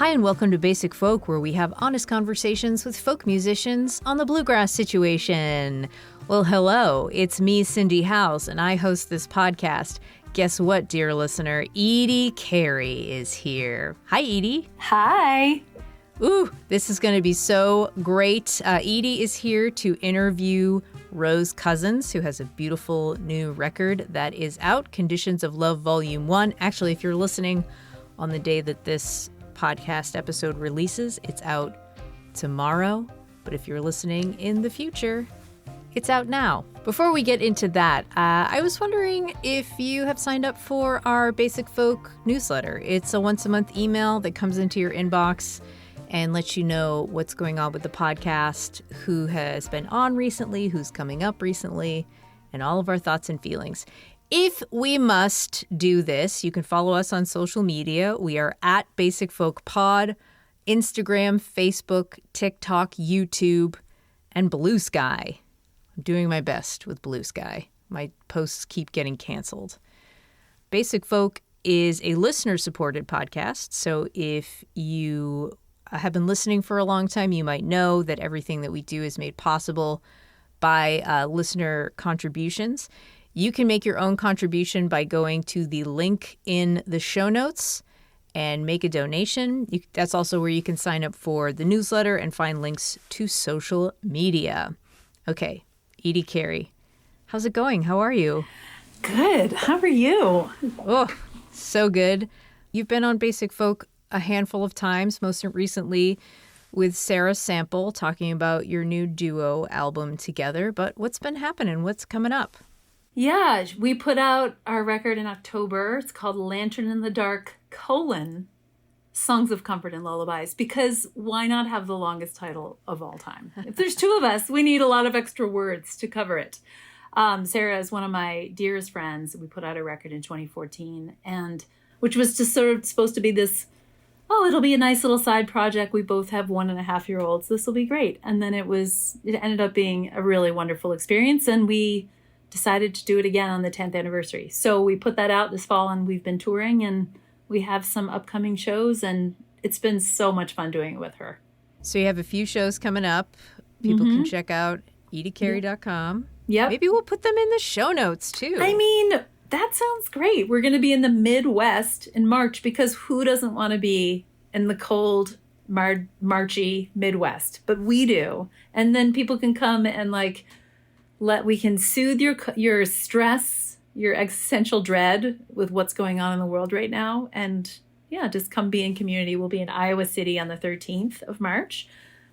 Hi, and welcome to Basic Folk, where we have honest conversations with folk musicians on the bluegrass situation. Well, hello, it's me, Cindy House, and I host this podcast. Guess what, dear listener? Edie Carey is here. Hi, Edie. Hi. Ooh, this is going to be so great. Edie is here to interview Rose Cousins, who has a beautiful new record that is out, Conditions of Love Volume 1. Actually, if you're listening on the day that this podcast episode releases, it's out tomorrow. But if you're listening in the future, it's out now. Before we get into that, I was wondering if you have signed up for our Basic Folk newsletter. It's a once-a-month email that comes into your inbox and lets you know what's going on with the podcast, who has been on recently, who's coming up recently, and all of our thoughts and feelings. If we must do this, you can follow us on social media. We are at Basic Folk Pod, Instagram, Facebook, TikTok, YouTube, and Blue Sky. I'm doing my best with Blue Sky. My posts keep getting canceled. Basic Folk is a listener-supported podcast, so if you have been listening for a long time, you might know that everything that we do is made possible by listener contributions. You can make your own contribution by going to the link in the show notes and make a donation. That's also where you can sign up for the newsletter and find links to social media. Okay, Edie Carey, how's it going? How are you? Good. How are you? Oh, so good. You've been on Basic Folk a handful of times, most recently with Sarah Sample, talking about your new duo album together. But what's been happening? What's coming up? Yeah, we put out our record in October. It's called Lantern in the Dark, Songs of Comfort and Lullabies, because why not have the longest title of all time? If there's two of us, we need a lot of extra words to cover it. Sarah is one of my dearest friends. We put out a record in 2014, and which was just sort of supposed to be this, it'll be a nice little side project. We both have 1.5-year-olds. This will be great. And then it ended up being a really wonderful experience, and we decided to do it again on the 10th anniversary. So we put that out this fall, and we've been touring, and we have some upcoming shows, and it's been so much fun doing it with her. So you have a few shows coming up. People can check out ediecarey.com. Yep. Maybe we'll put them in the show notes too. I mean, that sounds great. We're going to be in the Midwest in March, because who doesn't want to be in the cold, Marchy Midwest? But we do. And then people can come and we can soothe your stress, your existential dread with what's going on in the world right now. And yeah, just come be in community. We'll be in Iowa City on the 13th of March,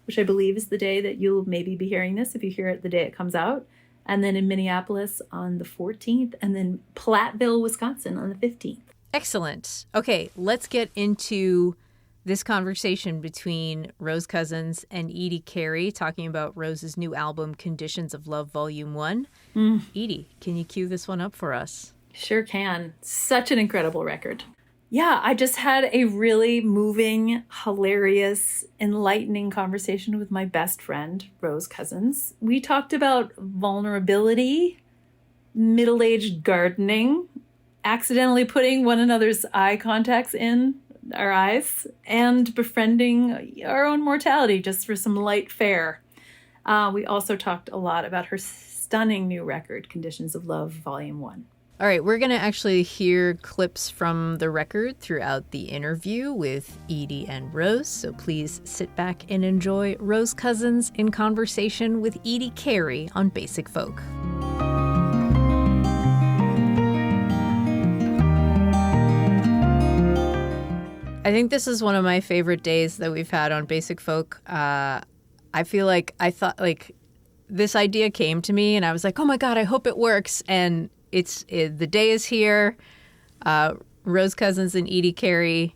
which I believe is the day that you'll maybe be hearing this if you hear it the day it comes out. And then in Minneapolis on the 14th, and then Platteville, Wisconsin on the 15th. Excellent. Okay, let's get into this conversation between Rose Cousins and Edie Carey, talking about Rose's new album, Conditions of Love Volume 1. Edie, can you cue this one up for us? Sure can. Such an incredible record. Yeah, I just had a really moving, hilarious, enlightening conversation with my best friend, Rose Cousins. We talked about vulnerability, middle-aged gardening, accidentally putting one another's eye contacts in our eyes, and befriending our own mortality just for some light fare. We also talked a lot about her stunning new record, Conditions of Love Volume 1. All right, we're going to actually hear clips from the record throughout the interview with Edie and Rose, so please sit back and enjoy Rose Cousins in conversation with Edie Carey on Basic Folk. I think this is one of my favorite days that we've had on Basic Folk. I feel like I thought this idea came to me and I was like, oh my God, I hope it works. And the day is here. Rose Cousins and Edie Carey,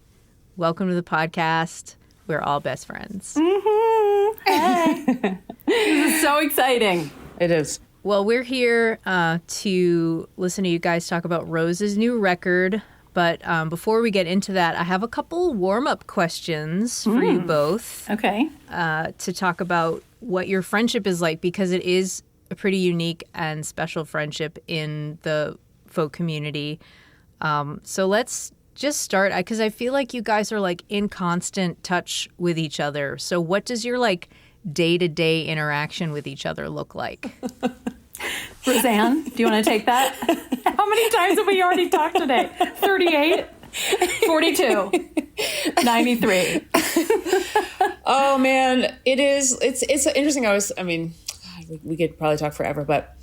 welcome to the podcast. We're all best friends. Hey. This is so exciting. It is. Well, we're here to listen to you guys talk about Rose's new record. But before we get into that, I have a couple warm-up questions for you both. Okay. To talk about what your friendship is like, because it is a pretty unique and special friendship in the folk community. So let's just start, because I feel like you guys are like in constant touch with each other. So what does your like day-to-day interaction with each other look like? Roseanne, do you want to take that? How many times have we already talked today? 38? 42? 93? Oh man, it's interesting. We could probably talk forever, but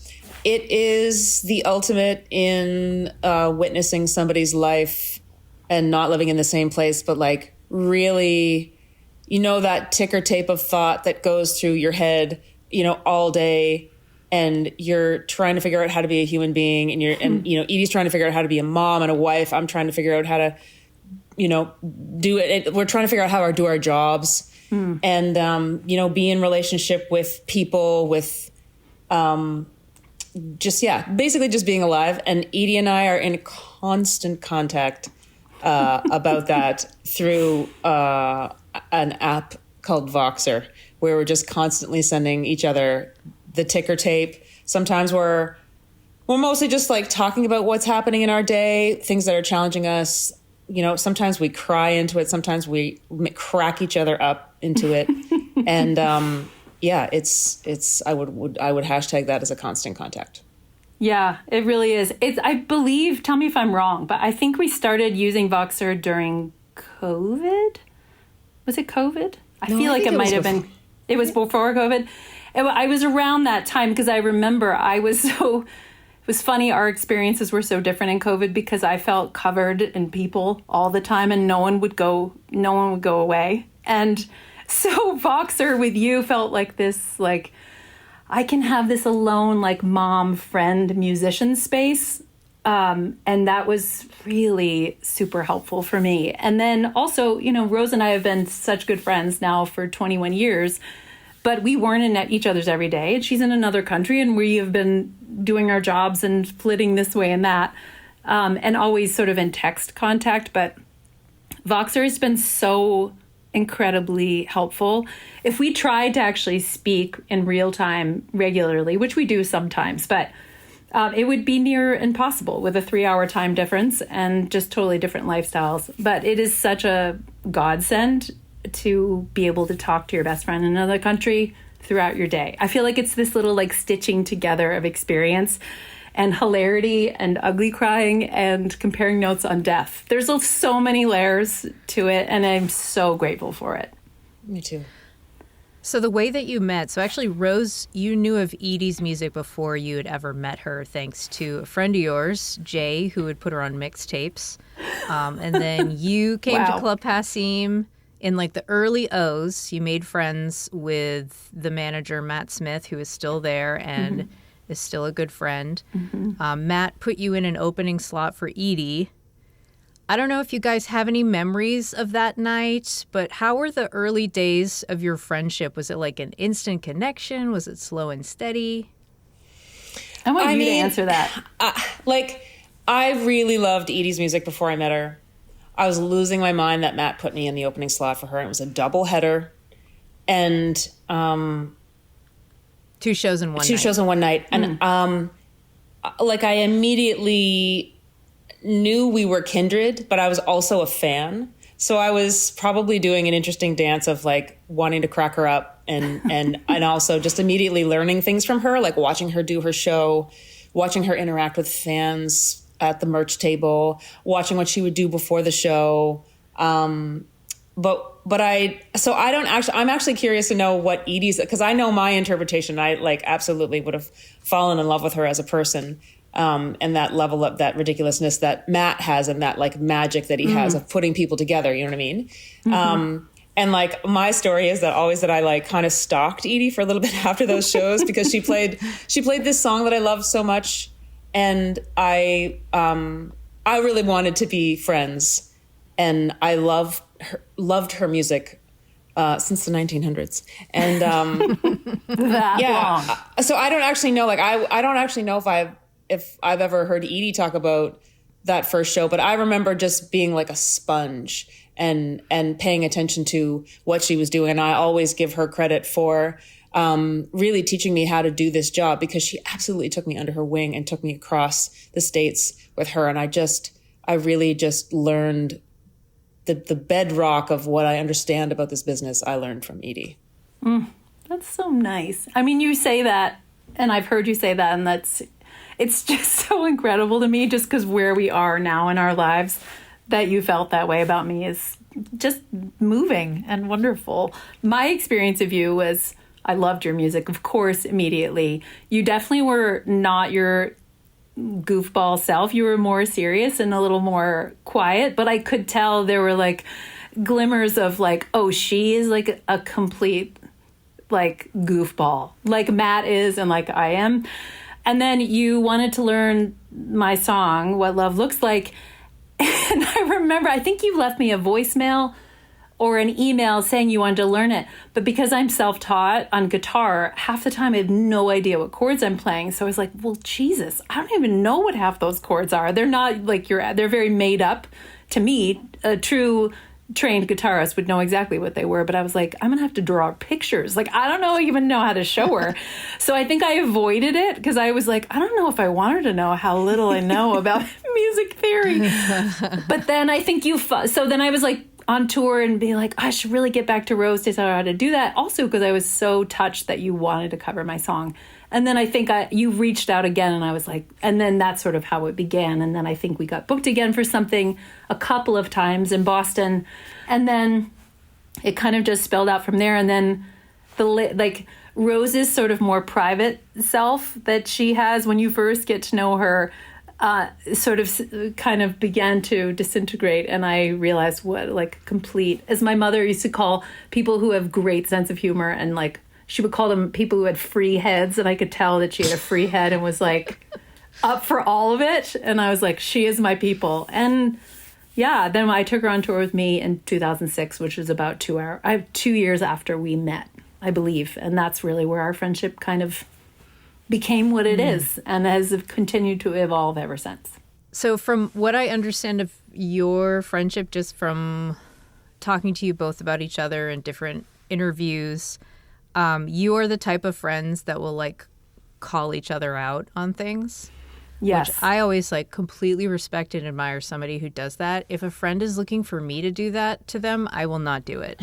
it is the ultimate in witnessing somebody's life and not living in the same place, but like really, that ticker tape of thought that goes through your head, all day, and you're trying to figure out how to be a human being, and Edie's trying to figure out how to be a mom and a wife. I'm trying to figure out how to, do it. We're trying to figure out how to do our jobs, and be in relationship with people, with basically just being alive. And Edie and I are in constant contact about that through an app called Voxer, where we're just constantly sending each other the ticker tape. Sometimes we're mostly just like talking about what's happening in our day, things that are challenging us. Sometimes we cry into it. Sometimes we crack each other up into it. And it's I would hashtag that as a constant contact. Yeah, it really is. I believe, tell me if I'm wrong, but I think we started using Voxer during COVID. Was it COVID? I feel like it might have been. It was before COVID. I was around that time because I remember it was funny. Our experiences were so different in COVID because I felt covered in people all the time and no one would go away. And so Voxer with you felt like this, like, I can have this alone, like, mom, friend, musician space. And that was really super helpful for me. And then also, Rose and I have been such good friends now for 21 years, but we weren't in each other's every day. And she's in another country and we have been doing our jobs and flitting this way and that, and always sort of in text contact. But Voxer has been so incredibly helpful. If we tried to actually speak in real time regularly, which we do sometimes, but it would be near impossible with a 3-hour time difference and just totally different lifestyles. But it is such a godsend to be able to talk to your best friend in another country throughout your day. I feel like it's this little like stitching together of experience and hilarity and ugly crying and comparing notes on death. There's so many layers to it, and I'm so grateful for it. Me too. So the way that you met, so actually, Rose, you knew of Edie's music before you had ever met her, thanks to a friend of yours, Jay, who would put her on mixtapes. And then you came to Club Passim in like the early O's. You made friends with the manager, Matt Smith, who is still there and is still a good friend. Matt put you in an opening slot for Edie. I don't know if you guys have any memories of that night, but how were the early days of your friendship? Was it like an instant connection? Was it slow and steady? I want you to answer that. I really loved Edie's music before I met her. I was losing my mind that Matt put me in the opening slot for her. It was a double header. And 2 shows in one night. 2 shows in one night. And I immediately knew we were kindred, but I was also a fan. So I was probably doing an interesting dance of like wanting to crack her up and also just immediately learning things from her, like watching her do her show, watching her interact with fans at the merch table, watching what she would do before the show. I'm actually curious to know what Edie's, because I know my interpretation. I like absolutely would have fallen in love with her as a person. And that level of that ridiculousness that Matt has and that like magic that he has of putting people together. You know what I mean? And like my story is that I like kind of stalked Edie for a little bit after those shows because she played this song that I loved so much. And I really wanted to be friends, and I loved her music since the 1900s. And long. So I don't actually know. Like I don't actually know if I've ever heard Edie talk about that first show, but I remember just being like a sponge and paying attention to what she was doing. And I always give her credit for really teaching me how to do this job, because she absolutely took me under her wing and took me across the States with her. And I I really just learned the bedrock of what I understand about this business. I learned from Edie. That's so nice. I mean, you say that, and I've heard you say that, and it's just so incredible to me, just because where we are now in our lives, that you felt that way about me is just moving and wonderful. My experience of you was, I loved your music, of course, immediately. You definitely were not your goofball self. You were more serious and a little more quiet, but I could tell there were like glimmers of like, oh, she is like a complete like goofball, like Matt is and like I am. And then you wanted to learn my song, What Love Looks Like. And I remember, I think you left me a voicemail or an email saying you wanted to learn it. But because I'm self-taught on guitar, half the time I have no idea what chords I'm playing. So I was like, well, Jesus, I don't even know what half those chords are. They're not like they're very made up. To me, a true trained guitarist would know exactly what they were. But I was like, I'm going to have to draw pictures. Like, I don't even know how to show her. So I think I avoided it because I was like, I don't know if I want her to know how little I know about music theory. But then I think so then I was like, on tour and be like, I should really get back to Rose to tell her how to do that. Also, because I was so touched that you wanted to cover my song. And then I think you reached out again and I was like, and then that's sort of how it began. And then I think we got booked again for something a couple of times in Boston. And then it kind of just spelled out from there. And then Rose's sort of more private self that she has when you first get to know her, sort of kind of began to disintegrate. And I realized what like complete, as my mother used to call people who have great sense of humor, and like she would call them people who had free heads. And I could tell that she had a free head and was like up for all of it. And I was like, she is my people. And yeah, then I took her on tour with me in 2006, which was about 2 years after we met, I believe. And that's really where our friendship kind of became what it is and has continued to evolve ever since. So from what I understand of your friendship, just from talking to you both about each other in different interviews, you are the type of friends that will like call each other out on things. Yes. Which I always like completely respect and admire somebody who does that. If a friend is looking for me to do that to them, I will not do it.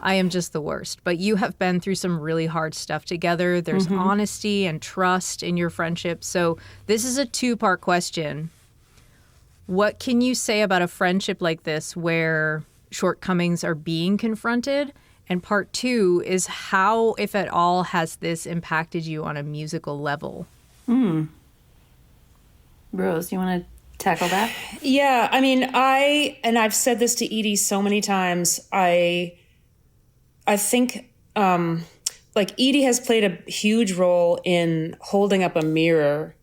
I am just the worst. But you have been through some really hard stuff together. There's honesty and trust in your friendship. So this is a two-part question. What can you say about a friendship like this where shortcomings are being confronted? And part two is how, if at all, has this impacted you on a musical level? Rose, you want to tackle that? Yeah, I mean, I've said this to Edie so many times. I think like Edie has played a huge role in holding up a mirror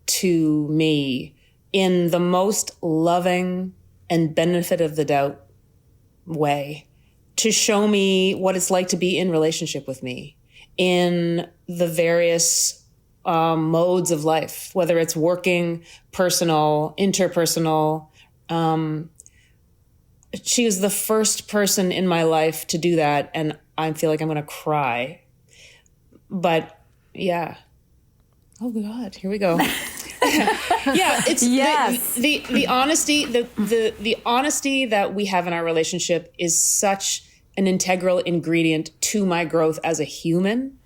to me in the most loving and benefit of the doubt way, to show me what it's like to be in relationship with me in the various modes of life, whether it's working, personal, interpersonal. She was the first person in my life to do that, and I feel like I'm going to cry. But yeah. Oh God, here we go. Yeah, it's yes. the honesty, the honesty that we have in our relationship is such an integral ingredient to my growth as a human.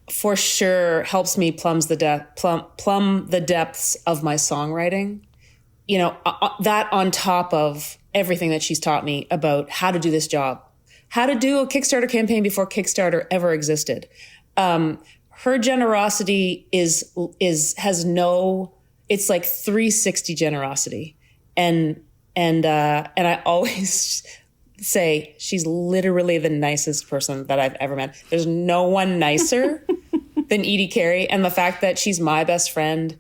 For sure helps me plumb the depths of my songwriting. You know, that on top of everything that she's taught me about how to do this job, how to do a Kickstarter campaign before Kickstarter ever existed. Her generosity it's like 360 generosity. And I always say she's literally the nicest person that I've ever met. There's no one nicer than Edie Carey. And the fact that she's my best friend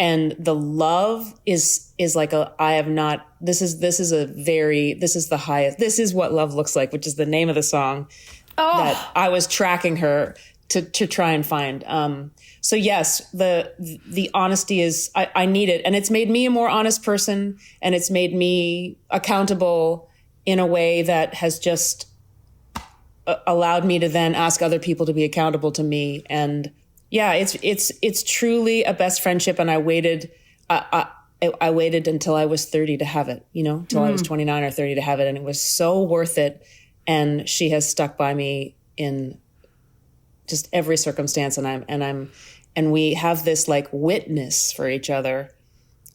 and the love is like this is the highest. This is what love looks like, which is the name of the song that I was tracking her to try and find. So yes, the honesty is, I need it. And it's made me a more honest person, and it's made me accountable in a way that has just allowed me to then ask other people to be accountable to me. And yeah, it's truly a best friendship. And I waited, I waited until I was 30 to have it, till I was 29 or 30 to have it. And it was so worth it. And she has stuck by me in just every circumstance. And we have this like witness for each other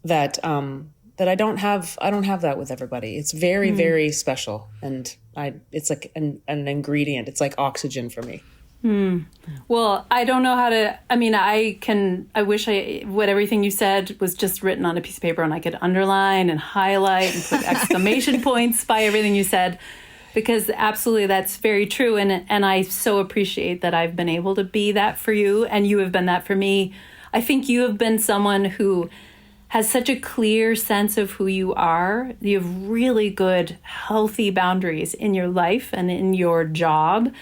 that I don't have that with everybody. It's very, very special. And it's like an ingredient. It's like oxygen for me. Well, I don't know how to, I wish what everything you said was just written on a piece of paper and I could underline and highlight and put exclamation points by everything you said, because absolutely that's very true. And I so appreciate that I've been able to be that for you and you have been that for me. I think you have been someone who has such a clear sense of who you are. You have really good, healthy boundaries in your life and in your job.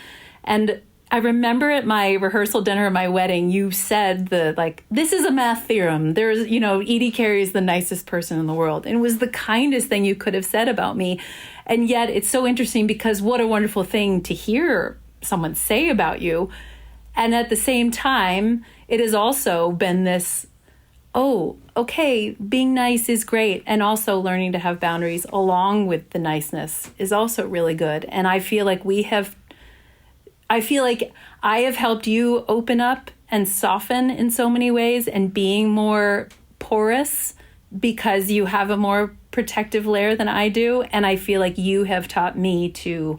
And I remember at my rehearsal dinner at my wedding, you said this is a math theorem. There's, Edie Carey is the nicest person in the world. And it was the kindest thing you could have said about me. And yet it's so interesting because what a wonderful thing to hear someone say about you. And at the same time, it has also been this, oh, okay, being nice is great. And also learning to have boundaries along with the niceness is also really good. And I feel like I have helped you open up and soften in so many ways and being more porous because you have a more protective layer than I do. And I feel like you have taught me to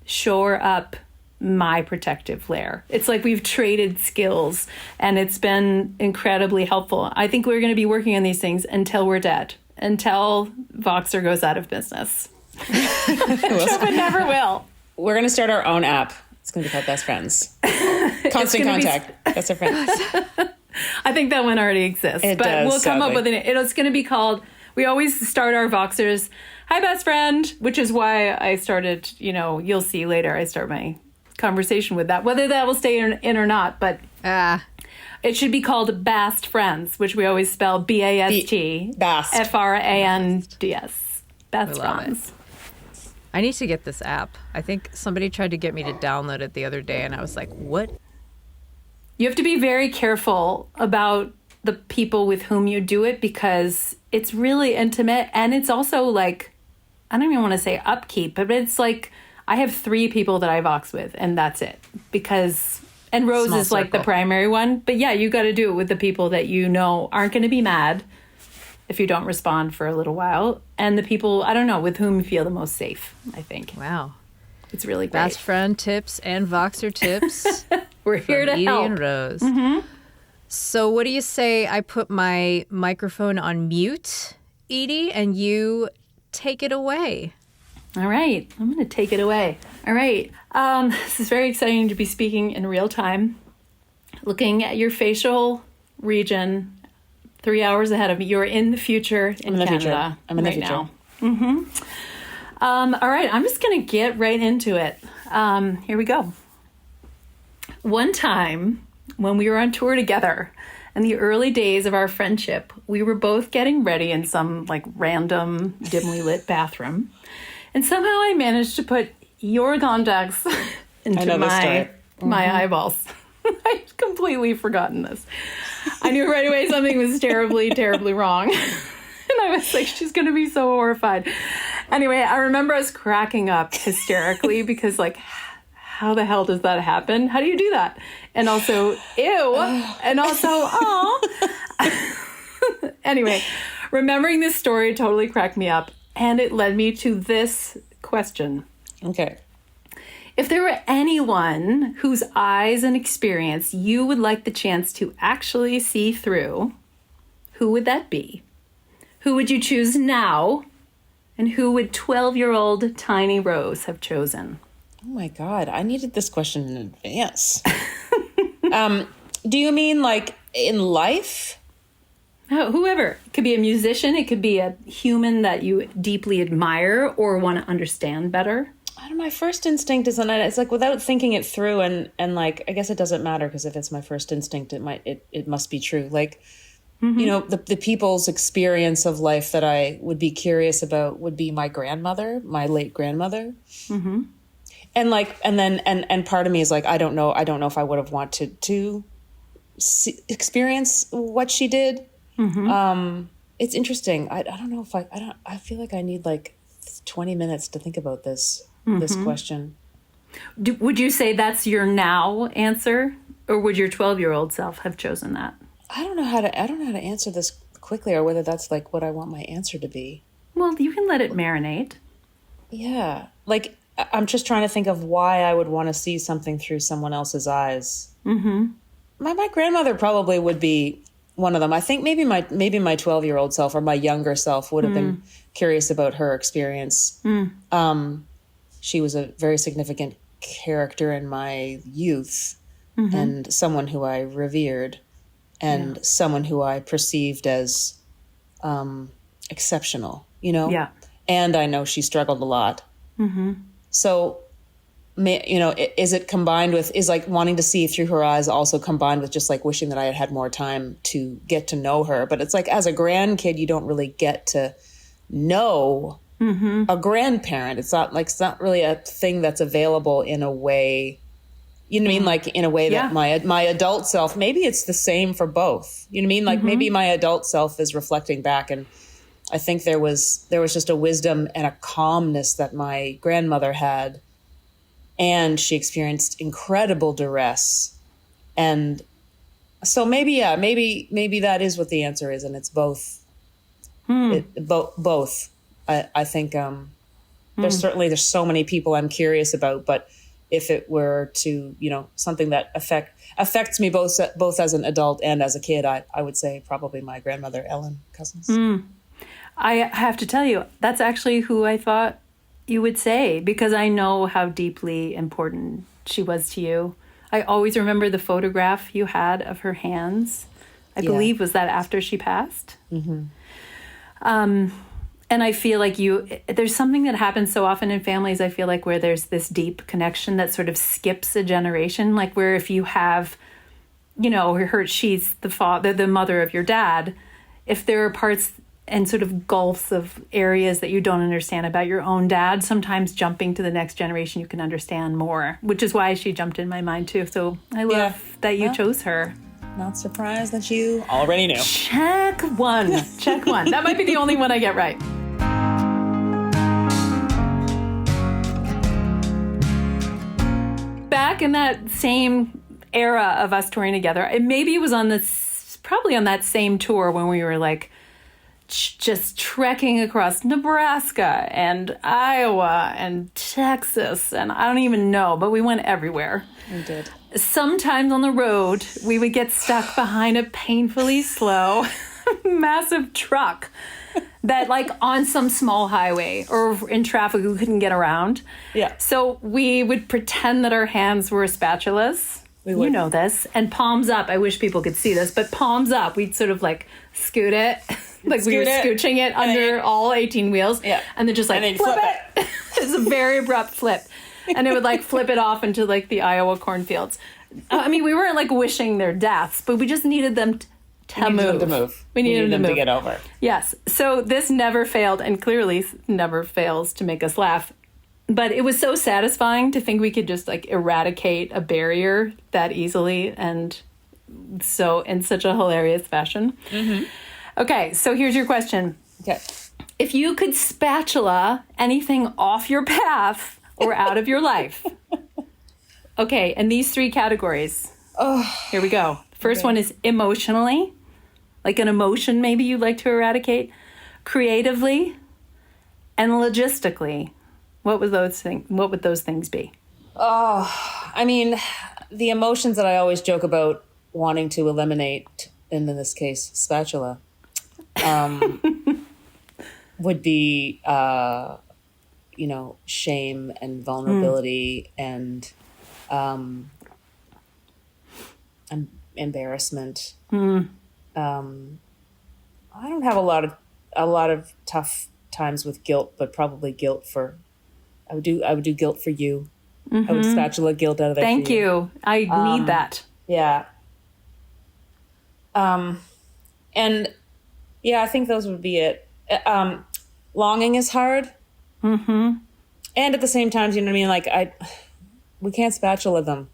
shore up my protective layer. It's like we've traded skills and it's been incredibly helpful. I think we're going to be working on these things until we're dead, until Voxer goes out of business. But never will. We're going to start our own app. It's going to be called Best Friends. Constant contact. Best of Friends. I think that one already exists. It but does, we'll come sadly. up with it. It's going to be called, we always start our Voxers, hi, best friend, which is why I started, you'll see later, I start my conversation with that, whether that will stay in or not. But it should be called Bast Friends, which we always spell B-A-S-T. Bast. F-R-A-N-D-S. Best Friends. I need to get this app. I think somebody tried to get me to download it the other day, and I was like, what? You have to be very careful about the people with whom you do it because it's really intimate. And it's also like, I don't even want to say upkeep, but it's like, I have 3 people that I Vox with, and that's it. And Rose is like the primary one. But yeah, you got to do it with the people that aren't going to be mad if you don't respond for a little while. And the people, I don't know, with whom you feel the most safe, I think. Wow. It's really great. Best friend tips and Voxer tips. We're here to Edie help. and Rose. Mm-hmm. So what do you say I put my microphone on mute, Edie, and you take it away? All right. I'm going to take it away. All right. This is very exciting to be speaking in real time, looking at your facial region 3 hours ahead of me. You're in the future in Canada. I'm in the future. Now. Mm-hmm. All right. I'm just going to get right into it. Here we go. One time when we were on tour together in the early days of our friendship, we were both getting ready in some random dimly lit bathroom. And somehow I managed to put your contacts into my eyeballs. I'd completely forgotten this. I knew right away something was terribly, terribly wrong. And I was like, she's going to be so horrified. Anyway, I remember us cracking up hysterically because how the hell does that happen? How do you do that? And also, ew. And also, oh. Anyway, remembering this story totally cracked me up. And it led me to this question. Okay. If there were anyone whose eyes and experience you would like the chance to actually see through, who would that be? Who would you choose now? And who would 12-year-old Tiny Rose have chosen? Oh my God, I needed this question in advance. Do you mean in life? Whoever. It could be a musician. It could be a human that you deeply admire or want to understand better. My first instinct is, it's without thinking it through, and I guess it doesn't matter because if it's my first instinct, it must be true. The people's experience of life that I would be curious about would be my grandmother, my late grandmother. Mm-hmm. And part of me is I don't know if I would have wanted to experience what she did. Mm-hmm. it's interesting. I don't know if I feel like I need like 20 minutes to think about this question. Would you say that's your now answer, or would your 12-year-old self have chosen that? I don't know how to answer this quickly, or whether that's like what I want my answer to be. Well, you can let it marinate. Yeah. Like, I'm just trying to think of why I would want to see something through someone else's eyes. Mm-hmm. My grandmother probably would be one of them. I think maybe my 12-year-old self or my younger self would have been curious about her experience. She was a very significant character in my youth, and someone who I revered, and someone who I perceived as exceptional, Yeah. And I know she struggled a lot. Mm-hmm. So, is it combined with, is like wanting to see through her eyes also combined with just like wishing that I had had more time to get to know her? But it's like, as a grandkid, you don't really get to know a grandparent. It's not really a thing that's available in a way, you know what I mean? Like in a way that my adult self, maybe it's the same for both. You know what I mean? Like maybe my adult self is reflecting back, and I think there was just a wisdom and a calmness that my grandmother had, and she experienced incredible duress. And so maybe that is what the answer is, and it's both. Both. I think there's so many people I'm curious about, but if it were to, something that affects me both as an adult and as a kid, I would say probably my grandmother, Ellen Cousins. I have to tell you, that's actually who I thought you would say, because I know how deeply important she was to you. I always remember the photograph you had of her hands. I believe, was that after she passed? Mm-hmm. And I feel like there's something that happens so often in families, I feel like, where there's this deep connection that sort of skips a generation. Like where if you have, she's the mother of your dad, if there are parts and sort of gulfs of areas that you don't understand about your own dad, sometimes jumping to the next generation, you can understand more, which is why she jumped in my mind too. So I love that you chose her. Not surprised that you already knew. Check one. That might be the only one I get right. Back in that same era of us touring together, maybe it was probably on that same tour when we were like just trekking across Nebraska and Iowa and Texas, and I don't even know, but we went everywhere. We did. Sometimes on the road, we would get stuck behind a painfully slow, massive truck that like on some small highway or in traffic we couldn't get around. Yeah. So we would pretend that our hands were spatulas. You know this. And palms up. I wish people could see this, but palms up. We'd sort of like scoot it. Like we were scooching it under all 18 wheels. Yeah. And then just like flip it. It's a very abrupt flip. And it would like flip it off into like the Iowa cornfields. I mean, we weren't like wishing their deaths, but we just needed them to move. We needed them to get over. Yes. So this never failed, and clearly never fails to make us laugh. But it was so satisfying to think we could just like eradicate a barrier that easily, and so in such a hilarious fashion. Mm-hmm. Okay, so here's your question. Okay. If you could spatula anything off your path or out of your life. Okay, and these three categories. Oh, here we go. First one is emotionally, like an emotion maybe you'd like to eradicate. Creatively, and logistically. What would those things be? Oh, I mean, the emotions that I always joke about wanting to eliminate, and in this case, spatula, would be, shame and vulnerability and embarrassment. I don't have a lot of tough times with guilt, but probably guilt for. I would do guilt for you. Mm-hmm. I would spatula guilt out of there. Thank you. I need that. Yeah. And yeah, I think those would be it. Longing is hard. Mm-hmm. And at the same time, you know what I mean? Like we can't spatula them.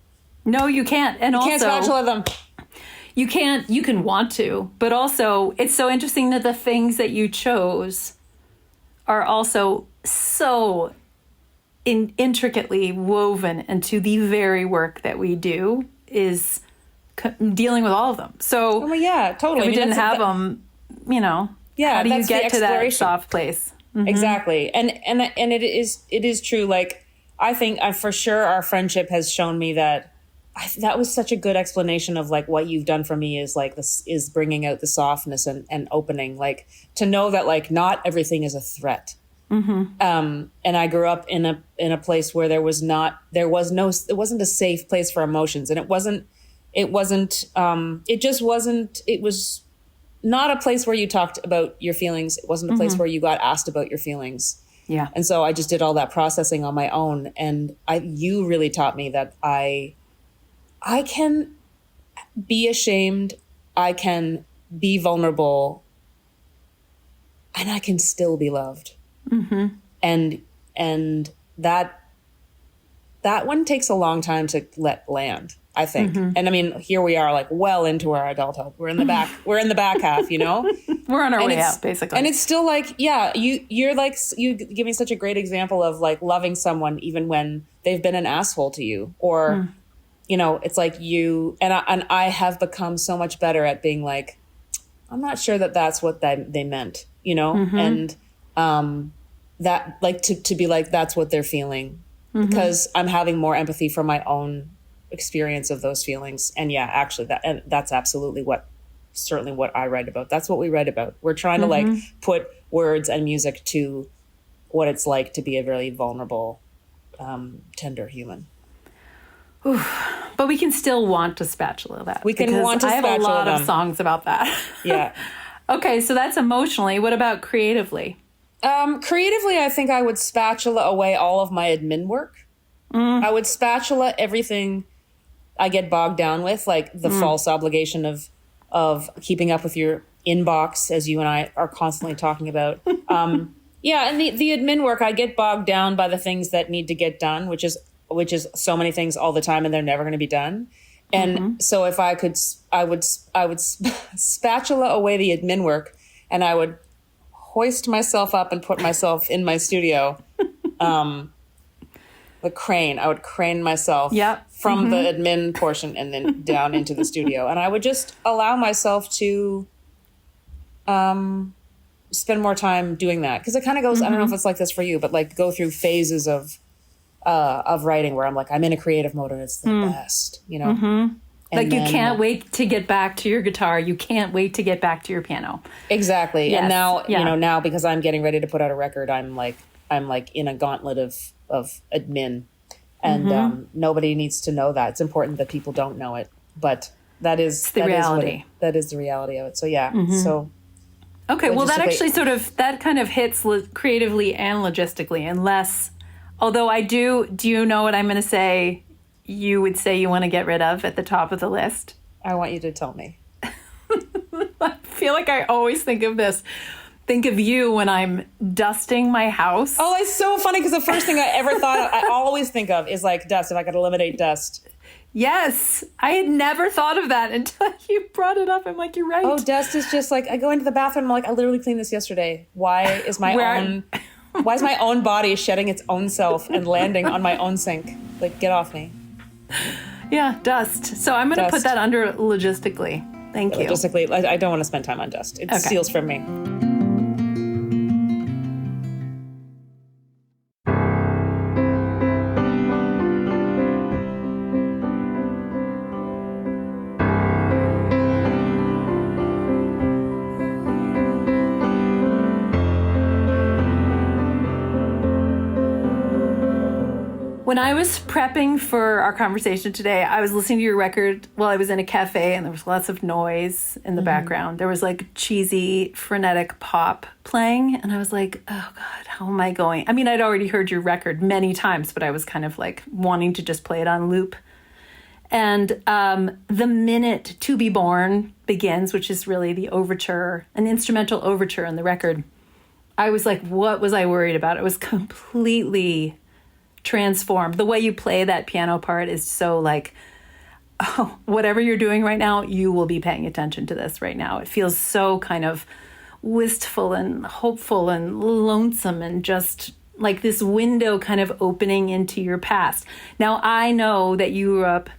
No, you can't. And you can't spatula them. you can want to, but also it's so interesting that the things that you chose are also so intricately woven into the very work that we do is dealing with all of them. So well, yeah, totally. If we didn't have them, how do you get to that soft place? Mm-hmm. Exactly. And it is true. Like, I think for sure our friendship has shown me that that was such a good explanation of like what you've done for me is like this is bringing out the softness and opening, like to know that like not everything is a threat. Mm-hmm. And I grew up in a place where it wasn't a safe place for emotions. And it was not a place where you talked about your feelings. It wasn't a place where you got asked about your feelings. Yeah. And so I just did all that processing on my own. And you really taught me that I can be ashamed. I can be vulnerable, and I can still be loved. Mm-hmm. And that one takes a long time to let land, I think. Mm-hmm. And I mean, here we are, like well into our adulthood. We're in the back. We're in the back half, We're on our way out, basically. And it's still like, yeah, you give me such a great example of like loving someone even when they've been an asshole to you, or it's like you and I have become so much better at being like, I'm not sure that that's what they meant, and that like to be like that's what they're feeling, because I'm having more empathy for my own experience of those feelings. And yeah, actually that's absolutely certainly what I write about. That's what we write about. We're trying to like put words and music to what it's like to be a really vulnerable, tender human. But we can still want to spatula that. We can want to spatula I have a lot them. of songs about that. Yeah. Okay, so that's emotionally. What about creatively? Creatively, I think I would spatula away all of my admin work. I would spatula everything I get bogged down with, like the false obligation of keeping up with your inbox, as you and I are constantly talking about. Yeah, and the admin work, I get bogged down by the things that need to get done, which is so many things all the time, and they're never going to be done. And so if I could, I would spatula away the admin work, and I would hoist myself up and put myself in my studio. The crane, I would crane myself from the admin portion and then down into the studio. And I would just allow myself to spend more time doing that. Because it kind of goes, I don't know if it's like this for you, but like go through phases of writing where I'm like, I'm in a creative mode and it's the best, Like you can't wait to get back to your guitar. You can't wait to get back to your piano. Exactly. Yes. And now, now because I'm getting ready to put out a record, I'm like in a gauntlet of admin, and nobody needs to know that. It's important that people don't know it, but that is the reality. That is the reality of it. So yeah. So okay, well that actually that kind of hits creatively and logistically, unless, although do you know what I'm going to say? You would say you want to get rid of at the top of the list. I want you to tell me. I feel like I always think of you when I'm dusting my house. Oh, it's so funny because the first thing I ever thought of, I always think of is like dust, if I could eliminate dust. Yes. I had never thought of that until you brought it up. I'm like, you're right. Oh, dust is just like, I go into the bathroom, I'm like, I literally cleaned this yesterday. Why is my own body shedding its own self and landing on my own sink? Like, get off me. Yeah, dust. So I'm going to put that under logistically. Thank you. Logistically, I don't want to spend time on dust. It steals from me. When I was prepping for our conversation today, I was listening to your record while I was in a cafe, and there was lots of noise in the background. There was like cheesy, frenetic pop playing, and I was like, oh God, how am I going? I mean, I'd already heard your record many times, but I was kind of like wanting to just play it on loop. And the minute To Be Born begins, which is really the overture, an instrumental overture on the record, I was like, what was I worried about? It was completely transformed. The way you play that piano part is so like, oh, whatever you're doing right now, you will be paying attention to this right now. It feels so kind of wistful and hopeful and lonesome and just like this window kind of opening into your past. Now, I know that you grew up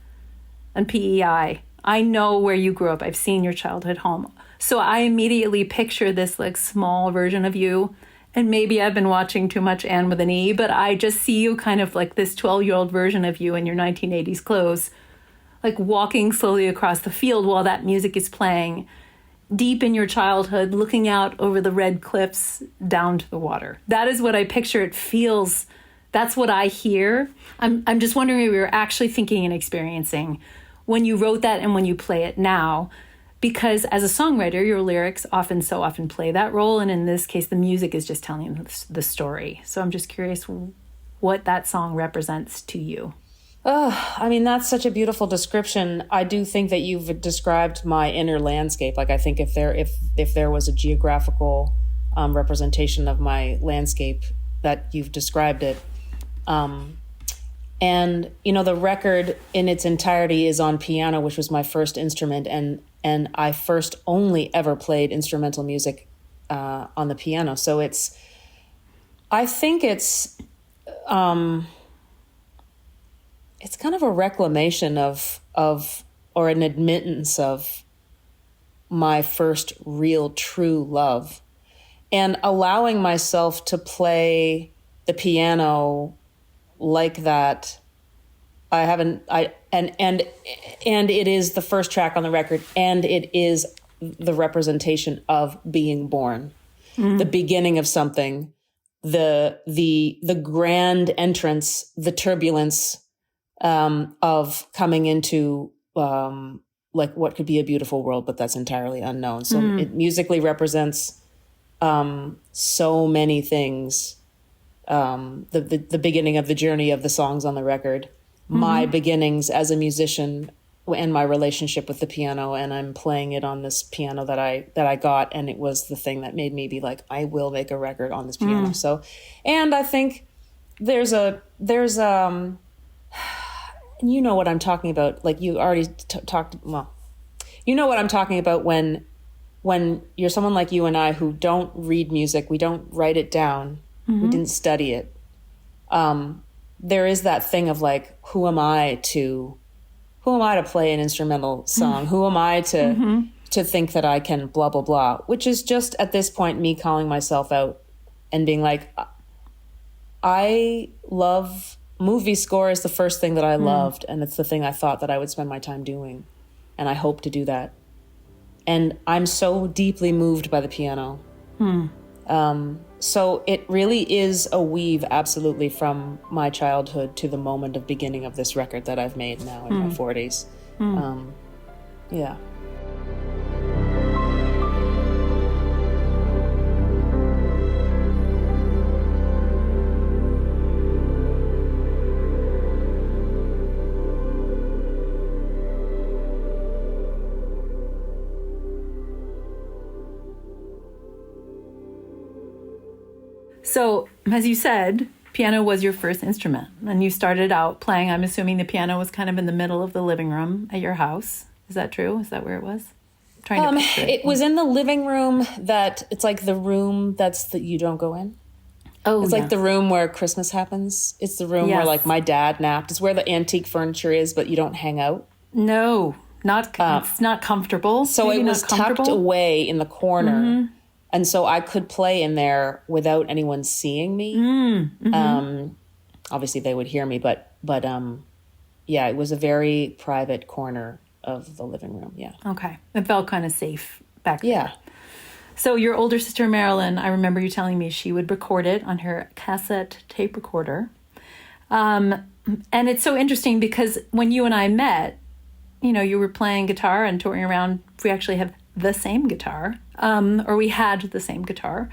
on PEI. I know where you grew up. I've seen your childhood home. So I immediately picture this like small version of you. And maybe I've been watching too much Anne with an E, but I just see you kind of like this 12-year-old version of you in your 1980s clothes, like walking slowly across the field while that music is playing, deep in your childhood, looking out over the red cliffs down to the water. That is what I picture. It feels, that's what I hear. I'm just wondering if you're actually thinking and experiencing when you wrote that and when you play it now. Because as a songwriter, your lyrics often play that role. And in this case, the music is just telling the story. So I'm just curious what that song represents to you. Oh, I mean, that's such a beautiful description. I do think that you've described my inner landscape. Like, I think if there was a geographical representation of my landscape, that you've described it. And, you know, the record in its entirety is on piano, which was my first instrument. And I first only ever played instrumental music on the piano. So I think it's kind of a reclamation of or an admittance of my first real true love, and allowing myself to play the piano like that. And it is the first track on the record, and it is the representation of being born, the beginning of something, the grand entrance, the turbulence of coming into like what could be a beautiful world, but that's entirely unknown. So it musically represents so many things. The beginning of the journey of the songs on the record, my beginnings as a musician and my relationship with the piano, and I'm playing it on this piano that I got, and it was the thing that made me be like, I will make a record on this piano. So, and I think there's you know what I'm talking about. Like you already talked, well, you know what I'm talking about when you're someone like you and I who don't read music, we don't write it down, we didn't study it. There is that thing of like, who am I to play an instrumental song? Who am I to think that I can blah, blah, blah, which is just at this point, me calling myself out and being like, I love movie score is the first thing that I loved. And it's the thing I thought that I would spend my time doing. And I hope to do that. And I'm so deeply moved by the piano. So it really is a weave, absolutely, from my childhood to the moment of beginning of this record that I've made now in my 40s. Yeah. So, as you said, piano was your first instrument, and you started out playing. I'm assuming the piano was kind of in the middle of the living room at your house. Is that true? Is that where it was? I'm trying to picture it. It was in the living room that it's like the room that you don't go in. Oh, it's like the room where Christmas happens. It's the room where like my dad napped. It's where the antique furniture is, but you don't hang out. No, it's not comfortable. So maybe it was tucked away in the corner. And so I could play in there without anyone seeing me. Obviously they would hear me, but yeah, it was a very private corner of the living room. Yeah. Okay. It felt kind of safe back there. Yeah. So your older sister, Marilyn, I remember you telling me she would record it on her cassette tape recorder. And it's so interesting because when you and I met, you know, you were playing guitar and touring around. We actually have the same guitar, or we had the same guitar.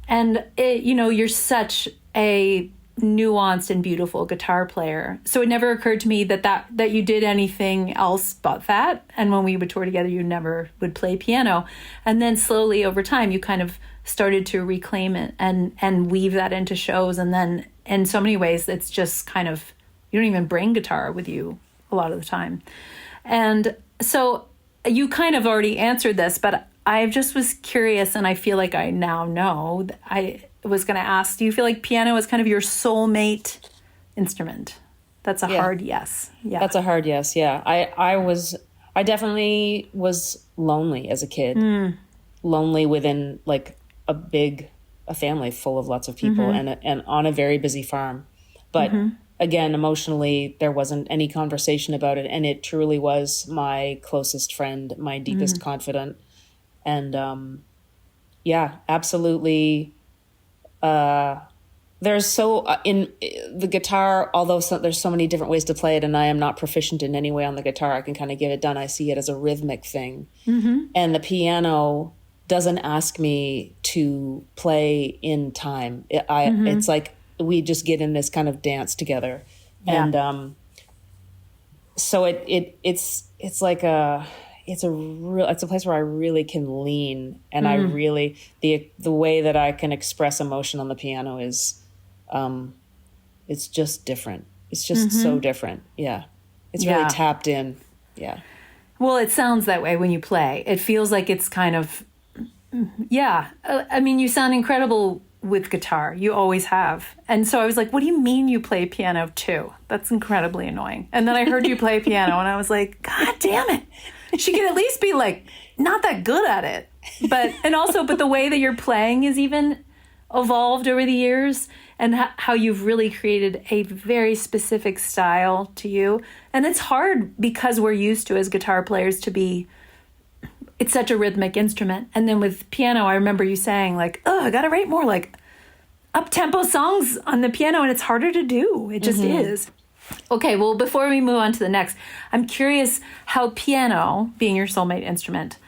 And, you're such a nuanced and beautiful guitar player. So it never occurred to me that you did anything else but that. And when we would tour together, you never would play piano. And then slowly over time, you kind of started to reclaim it and weave that into shows. And then in so many ways, it's just kind of, you don't even bring guitar with you a lot of the time. And so you kind of already answered this, but I just was curious, and I feel like I now know. I was going to ask, do you feel like piano is kind of your soulmate instrument? That's a hard yes. Yeah. That's a hard yes, yeah. I definitely was lonely as a kid. Lonely within like a family full of lots of people and on a very busy farm. But again, emotionally, there wasn't any conversation about it. And it truly was my closest friend, my deepest confidant. And absolutely. There's in the guitar, although there's so many different ways to play it, and I am not proficient in any way on the guitar, I can kind of get it done. I see it as a rhythmic thing. And the piano doesn't ask me to play in time. It's like we just get in this kind of dance together. Yeah. And so it's like it's a place where I really can lean, and I really the way that I can express emotion on the piano is it's just different. It's just so different. Yeah. It's really tapped in. Yeah. Well, it sounds that way when you play. It feels like it's kind of I mean, you sound incredible with guitar. You always have. And so I was like, what do you mean you play piano too? That's incredibly annoying. And then I heard you play piano and I was like, God damn it. She could at least be like, not that good at it. But the way that you're playing is even evolved over the years, and how you've really created a very specific style to you. And it's hard because we're used to, as guitar players, it's such a rhythmic instrument. And then with piano, I remember you saying like, oh, I got to write more like up-tempo songs on the piano, and it's harder to do. It just is. Okay, well, before we move on to the next, I'm curious how piano, being your soulmate instrument,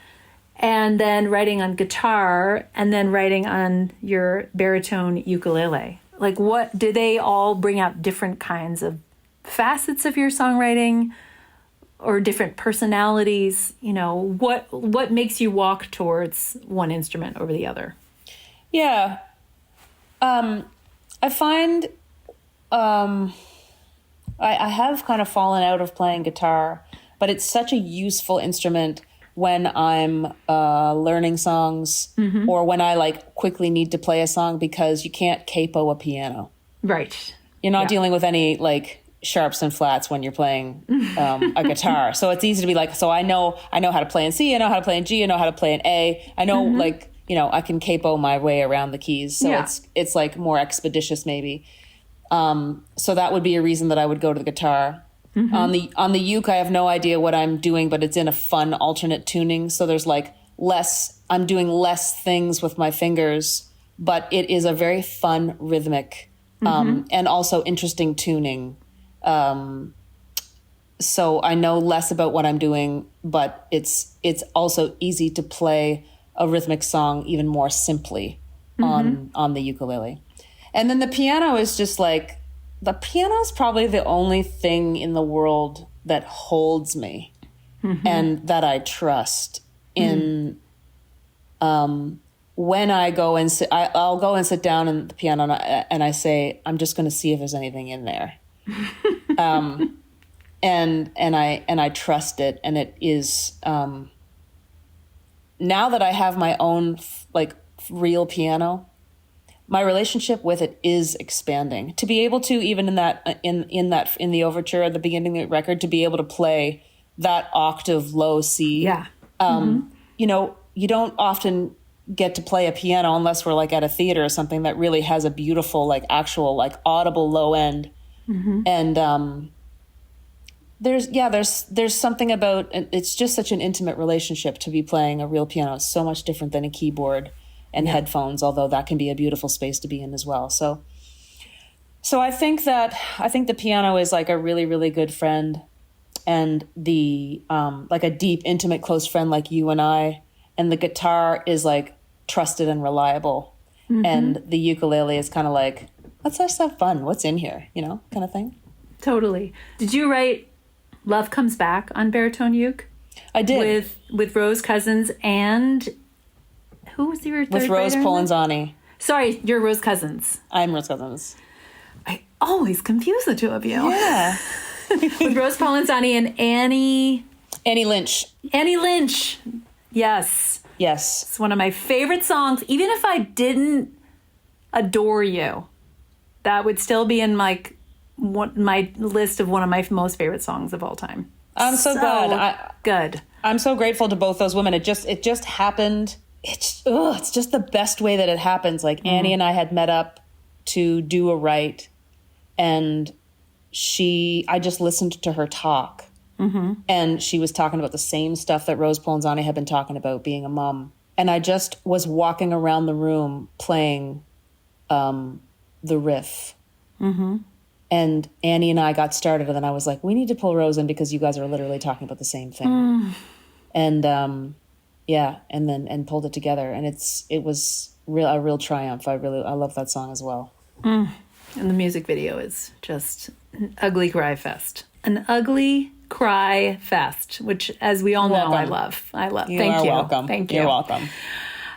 and then writing on guitar, and then writing on your baritone ukulele, like what, do they all bring out different kinds of facets of your songwriting or different personalities? You know, what makes you walk towards one instrument over the other? Yeah. I find I have kind of fallen out of playing guitar, but it's such a useful instrument when I'm learning songs or when I like quickly need to play a song, because you can't capo a piano. Right. You're not dealing with any like sharps and flats when you're playing a guitar. So it's easy to be like, so I know how to play in C, I know how to play in G, I know how to play in A. I know like, I can capo my way around the keys. So it's like more expeditious maybe. So that would be a reason that I would go to the guitar. On the uke, I have no idea what I'm doing, but it's in a fun alternate tuning. So there's like I'm doing less things with my fingers, but it is a very fun rhythmic, and also interesting tuning. So I know less about what I'm doing, but it's also easy to play a rhythmic song even more simply on the ukulele. And then the piano is just like, the piano is probably the only thing in the world that holds me and that I trust in. When I go and I'll go and sit down at the piano and I say, I'm just going to see if there's anything in there. And I trust it. And it is, now that I have my own like real piano, my relationship with it is expanding. To be able to, even in the overture at the beginning of the record, to be able to play that octave low C. Yeah. You don't often get to play a piano unless we're like at a theater or something that really has a beautiful, like actual, like audible low end. And there's something about, it's just such an intimate relationship to be playing a real piano. It's so much different than a keyboard and headphones, although that can be a beautiful space to be in as well. So I think the piano is like a really, really good friend, and the like a deep, intimate, close friend like you and I, and the guitar is like trusted and reliable. And the ukulele is kind of like, let's just have fun. What's in here, kind of thing. Totally. Did you write Love Comes Back on baritone uke? I did. With Rose Cousins and... Who was your third with Rose writer? Polenzani. Sorry, you're Rose Cousins. I'm Rose Cousins. I always confuse the two of you. Yeah. With Rose Polenzani and Annie Annie Lynch. Annie Lynch. Yes. Yes. It's one of my favorite songs. Even if I didn't adore you, that would still be in my list of one of my most favorite songs of all time. I'm so glad. Good. I'm so grateful to both those women. It just happened. It's just the best way that it happens. Like Annie and I had met up to do a write, and I just listened to her talk. And she was talking about the same stuff that Rose Polenzani had been talking about, being a mom. And I just was walking around the room playing the riff. And Annie and I got started, and then I was like, we need to pull Rose in because you guys are literally talking about the same thing. And and pulled it together. And it was a real triumph. I love that song as well. And the music video is just an ugly cry fest. An ugly cry fest, which, as we all know, I love. Thank you. Welcome. Thank you. You're welcome.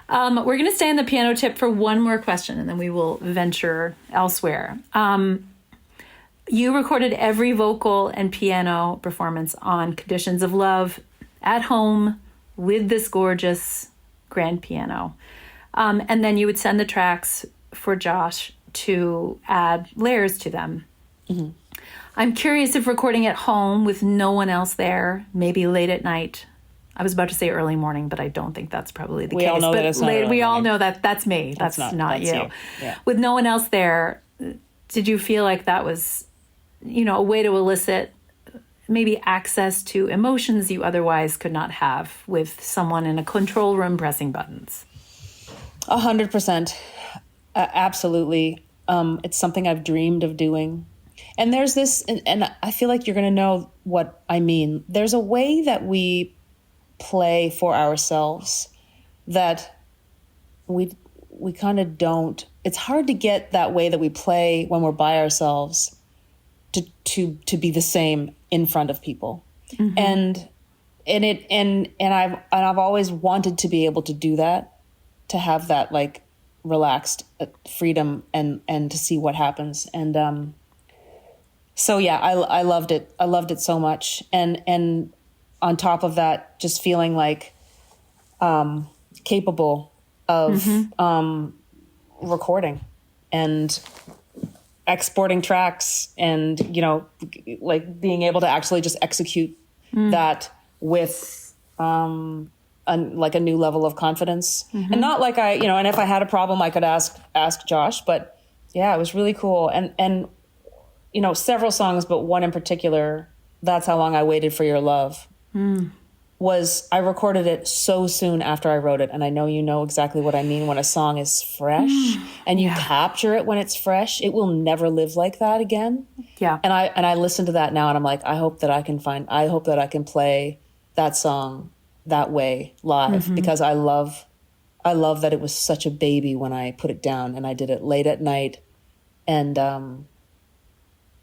We're going to stay on the piano tip for one more question, and then we will venture elsewhere. You recorded every vocal and piano performance on Conditions of Love at home with this gorgeous grand piano. And then you would send the tracks for Josh to add layers to them. I'm curious if recording at home with no one else there, maybe late at night. I was about to say early morning, but I don't think that's probably the case. We all know that it's not early we all morning. know that that's me. That's not you. Yeah. With no one else there, did you feel like that was, a way to elicit maybe access to emotions you otherwise could not have with someone in a control room pressing buttons? 100%. Absolutely. It's something I've dreamed of doing. And there's this, and I feel like you're going to know what I mean. There's a way that we play for ourselves that we kind of don't. It's hard to get that way that we play when we're by ourselves to be the same in front of people. And I've always wanted to be able to do that, to have that like relaxed freedom and to see what happens. And so yeah, I loved it. I loved it so much. And on top of that, just feeling like capable of recording and exporting tracks, and like being able to actually just execute that with a new level of confidence. And not like and if I had a problem I could ask Josh, but yeah, it was really cool. And several songs, but one in particular, That's How Long I Waited for Your Love, I recorded it so soon after I wrote it. And I know you know exactly what I mean when a song is fresh and you capture it when it's fresh. It will never live like that again. Yeah. And I listen to that now and I'm like, I hope that I can play that song that way live, because I love that it was such a baby when I put it down, and I did it late at night. And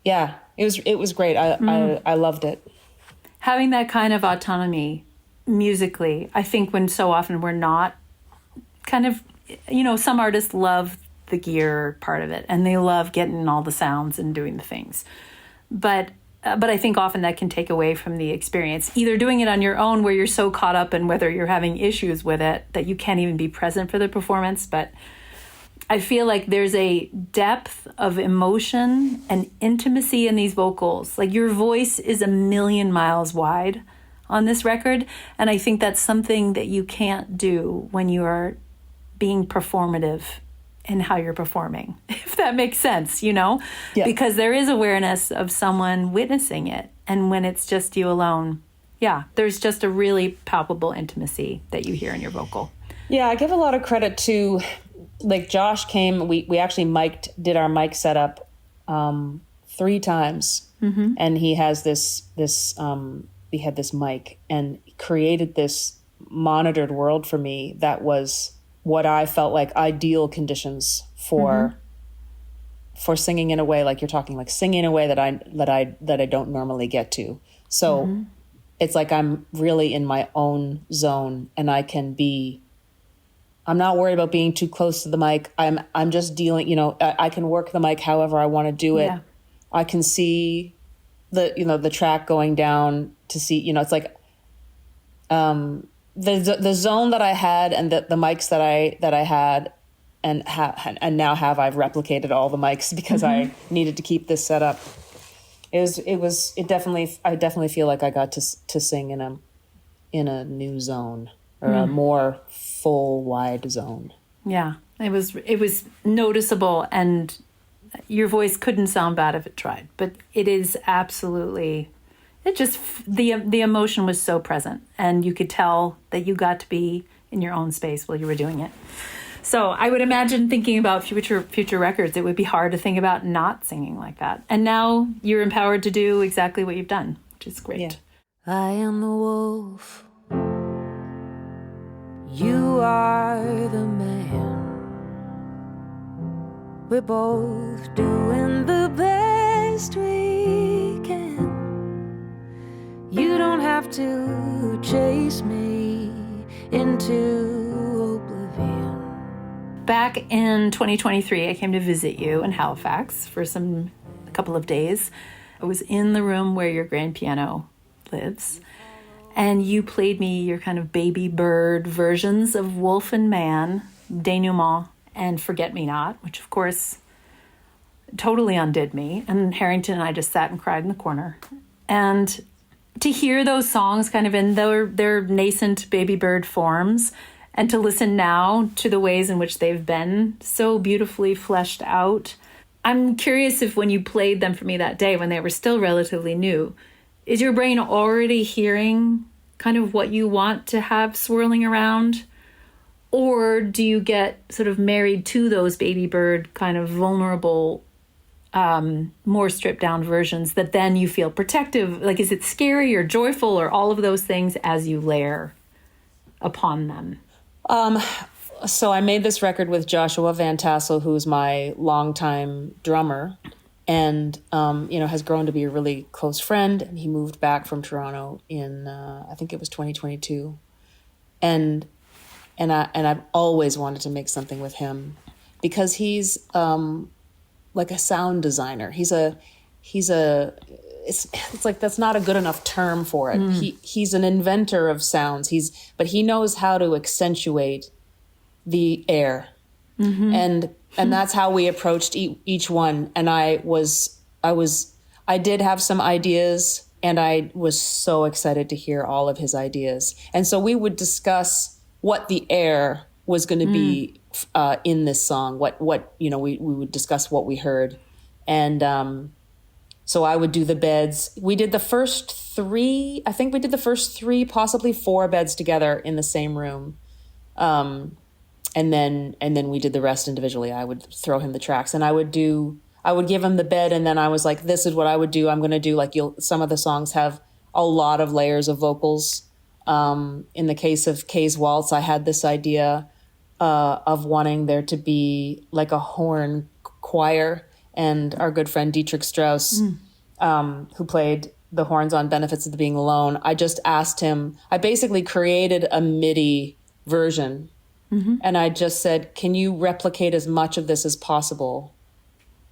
it was great. I loved it. Having that kind of autonomy musically, I think when so often we're not kind of, some artists love the gear part of it and they love getting all the sounds and doing the things. But I think often that can take away from the experience, either doing it on your own where you're so caught up in whether you're having issues with it that you can't even be present for the performance. But I feel like there's a depth of emotion and intimacy in these vocals. Like your voice is a million miles wide on this record. And I think that's something that you can't do when you are being performative in how you're performing, if that makes sense, Yeah. Because there is awareness of someone witnessing it. And when it's just you alone, there's just a really palpable intimacy that you hear in your vocal. Yeah, I give a lot of credit to... Like Josh came, we actually did our mic setup 3 times, and he has we had this mic and created this monitored world for me that was what I felt like ideal conditions for singing in a way, like you're talking, like singing in a way that I don't normally get to. So it's like I'm really in my own zone, and I'm not worried about being too close to the mic. I'm just dealing, I can work the mic however I want to do it. Yeah. I can see the track going down to see, it's like the zone that I had and the mics that I had and now I've replicated all the mics because I needed to keep this set up. I definitely feel like I got to sing in a new zone or a more full wide zone. Yeah, it was noticeable, and your voice couldn't sound bad if it tried, but it is absolutely, the emotion was so present, and you could tell that you got to be in your own space while you were doing it. So I would imagine, thinking about future records, it would be hard to think about not singing like that. And now you're empowered to do exactly what you've done, which is great. Yeah. I am the wolf. You are the man. We're both doing the best we can. You don't have to chase me into oblivion. Back in 2023, I came to visit you in Halifax for a couple of days. I was in the room where your grand piano lives, and you played me your kind of baby bird versions of Wolf and Man, Denouement, and Forget Me Not, which of course totally undid me. And Harrington and I just sat and cried in the corner. And to hear those songs kind of in their nascent baby bird forms, and to listen now to the ways in which they've been so beautifully fleshed out. I'm curious if when you played them for me that day, when they were still relatively new, is your brain already hearing kind of what you want to have swirling around? Or do you get sort of married to those baby bird kind of vulnerable, more stripped down versions that then you feel protective? Like, is it scary or joyful or all of those things as you layer upon them? So I made this record with Joshua Van Tassel, who's my longtime drummer, and has grown to be a really close friend. And he moved back from Toronto in I think it was 2022, and I've always wanted to make something with him because he's like a sound designer. It's like that's not a good enough term for it. He's an inventor of sounds. But he knows how to accentuate the air, and that's how we approached each one. And I did have some ideas, and I was so excited to hear all of his ideas. And so we would discuss what the air was going to be in this song. What we would discuss what we heard, and. So I would do the beds. We did the first three, possibly four beds together in the same room. And then we did the rest individually. I would throw him the tracks, and I would give him the bed, and then I was like, this is what I would do. I'm going to do some of the songs have a lot of layers of vocals. In the case of Kay's Waltz, I had this idea of wanting there to be like a horn choir. And our good friend Dietrich Strauss, who played the horns on Benefits of Being Alone, I just asked him, I basically created a MIDI version. And I just said, can you replicate as much of this as possible?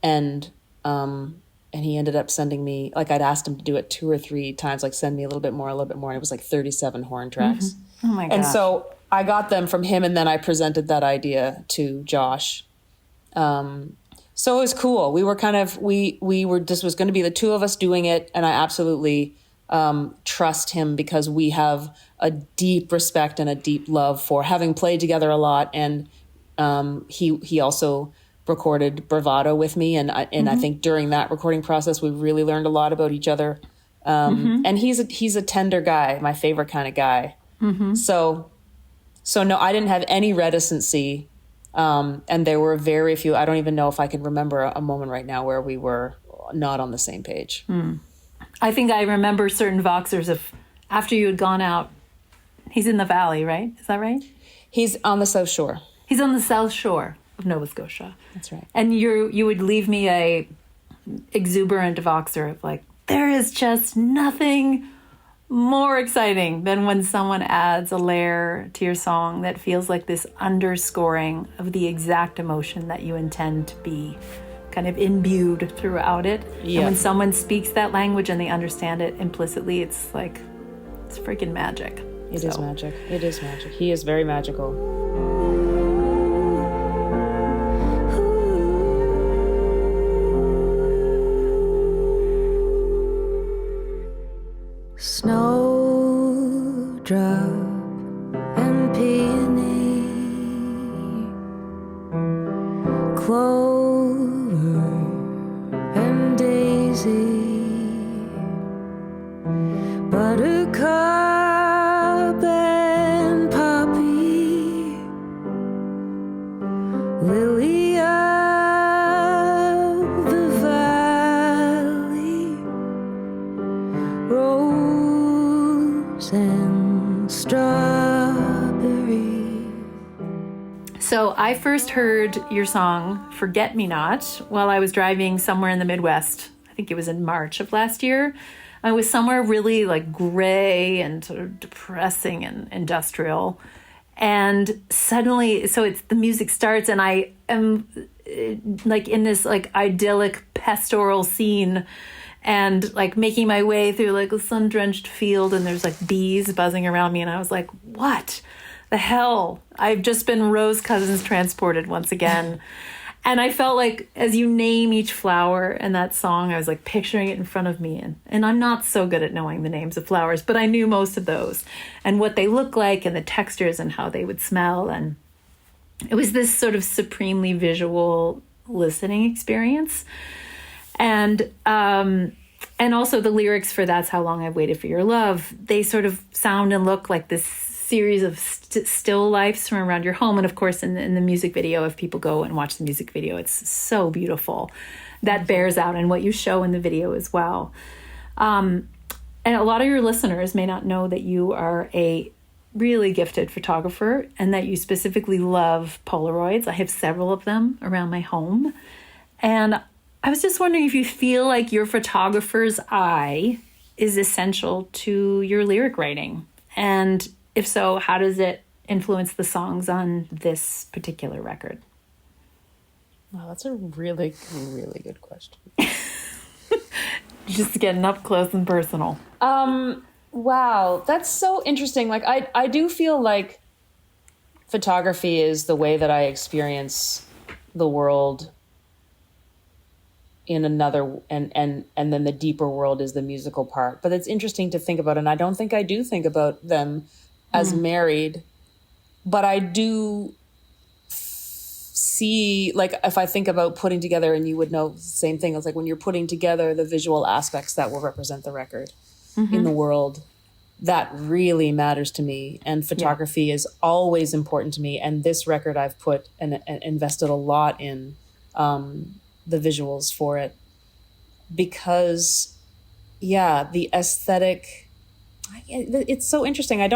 And he ended up sending me, like I'd asked him to do it 2 or 3 times, like send me a little bit more. And it was like 37 horn tracks. Oh my gosh. And so I got them from him, and then I presented that idea to Josh. So it was cool. We were this was going to be the two of us doing it. And I absolutely trust him because we have a deep respect and a deep love for having played together a lot. And he also recorded Bravado with me. And I think during that recording process, we really learned a lot about each other. And he's a tender guy, my favorite kind of guy. So no, I didn't have any reticency. And there were very few, I don't even know if I can remember a moment right now where we were not on the same page. I think I remember certain Voxers of after you had gone out. He's in the valley, right? Is that right? He's on the South Shore. He's on the South Shore of Nova Scotia. That's right. And you would leave me a exuberant Voxer of like, there is just nothing more exciting than when someone adds a layer to your song that feels like this underscoring of the exact emotion that you intend to be kind of imbued throughout it. Yeah. And when someone speaks that language and they understand it implicitly, it's freaking magic. It is magic. It is magic. He is very magical. Snowdrop and peony, clover and daisy, buttercup and poppy, lily of the valley, rose and strawberry. So I first heard your song, Forget Me Not, while I was driving somewhere in the Midwest. I think it was in March of last year. I was somewhere really like gray and sort of depressing and industrial. And suddenly, so the music starts and I am like in this like idyllic pastoral scene and like making my way through like a sun-drenched field and there's like bees buzzing around me. And I was like, what the hell? I've just been Rose Cousins transported once again. And I felt like as you name each flower in that song, I was like picturing it in front of me. And I'm not so good at knowing the names of flowers, but I knew most of those and what they look like and the textures and how they would smell. And it was this sort of supremely visual listening experience. And also the lyrics for That's How Long I've Waited for Your Love, they sort of sound and look like this series of still lifes from around your home. And of course, in the music video, if people go and watch the music video, it's so beautiful. That bears out in what you show in the video as well. And a lot of your listeners may not know that you are a really gifted photographer and that you specifically love Polaroids. I have several of them around my home. And I was just wondering if you feel like your photographer's eye is essential to your lyric writing. And if so, how does it influence the songs on this particular record? Wow, that's a really, really good question. Just getting up close and personal. Wow, that's so interesting. Like, I do feel like photography is the way that I experience the world in another, and then the deeper world is the musical part. But it's interesting to think about, and I don't think I do think about them as married, but I do see, like, if I think about putting together, and you would know the same thing, it's like when you're putting together the visual aspects that will represent the record in the world, that really matters to me. And photography is always important to me. And this record I've put and invested a lot in the visuals for it, because the aesthetic, it's so interesting. I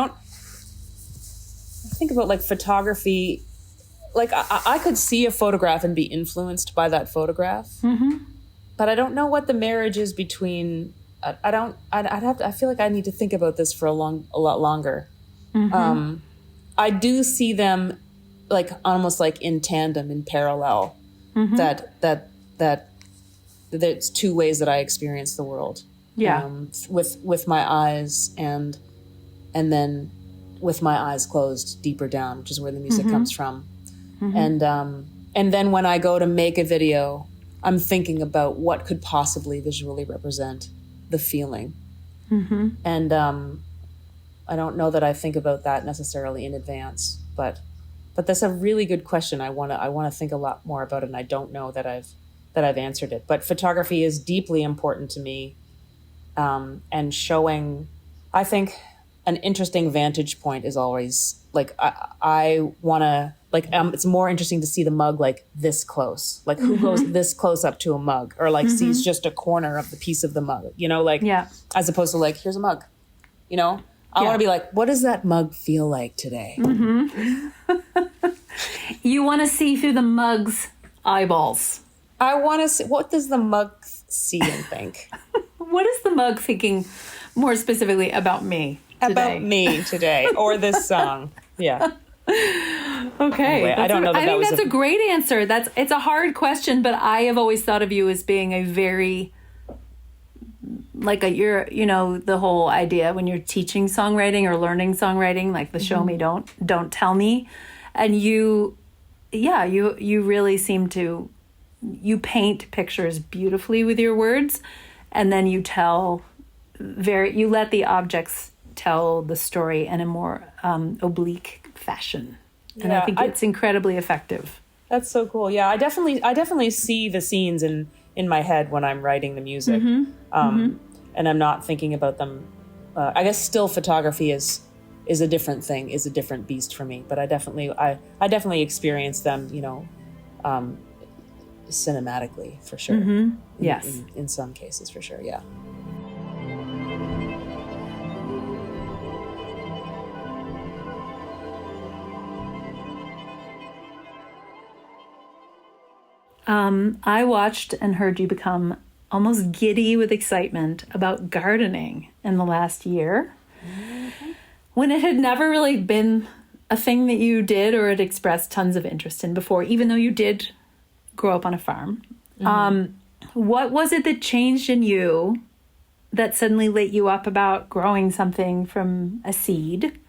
think about like photography, like I could see a photograph and be influenced by that photograph, but I don't know what the marriage is between. I feel like I need to think about this for a lot longer. I do see them like almost like in tandem, in parallel. That there's two ways that I experience the world. With my eyes and then with my eyes closed deeper down, which is where the music comes from. And then when I go to make a video, I'm thinking about what could possibly visually represent the feeling. And I don't know that I think about that necessarily in advance, but that's a really good question. I want to think a lot more about it, and I don't know that I've answered it. But photography is deeply important to me, and showing, I think, an interesting vantage point is always like I want to, like, it's more interesting to see the mug like this close, like who goes this close up to a mug, or like sees just a corner of the piece of the mug, like as opposed to like, here's a mug, I want to be like, what does that mug feel like today? You want to see through the mug's eyeballs. I want to see, what does the mug see and think? What is the mug thinking more specifically about me today? About me today, or this song. Yeah. Okay. Anyway, I don't know. I think that's a great answer. It's a hard question, but I have always thought of you as being a very like the whole idea when you're teaching songwriting or learning songwriting, like the show me, don't tell me. And you really seem to, you paint pictures beautifully with your words, and then you let the objects tell the story in a more oblique fashion. And I think it's incredibly effective. That's so cool. Yeah, I definitely see the scenes in my head when I'm writing the music. And I'm not thinking about them. I guess still photography is a different thing, is a different beast for me. But I definitely experience them, cinematically for sure. Yes. In some cases, for sure. Yeah. I watched and heard you become almost giddy with excitement about gardening in the last year, when it had never really been a thing that you did or had expressed tons of interest in before, even though you did grow up on a farm. What was it that changed in you that suddenly lit you up about growing something from a seed?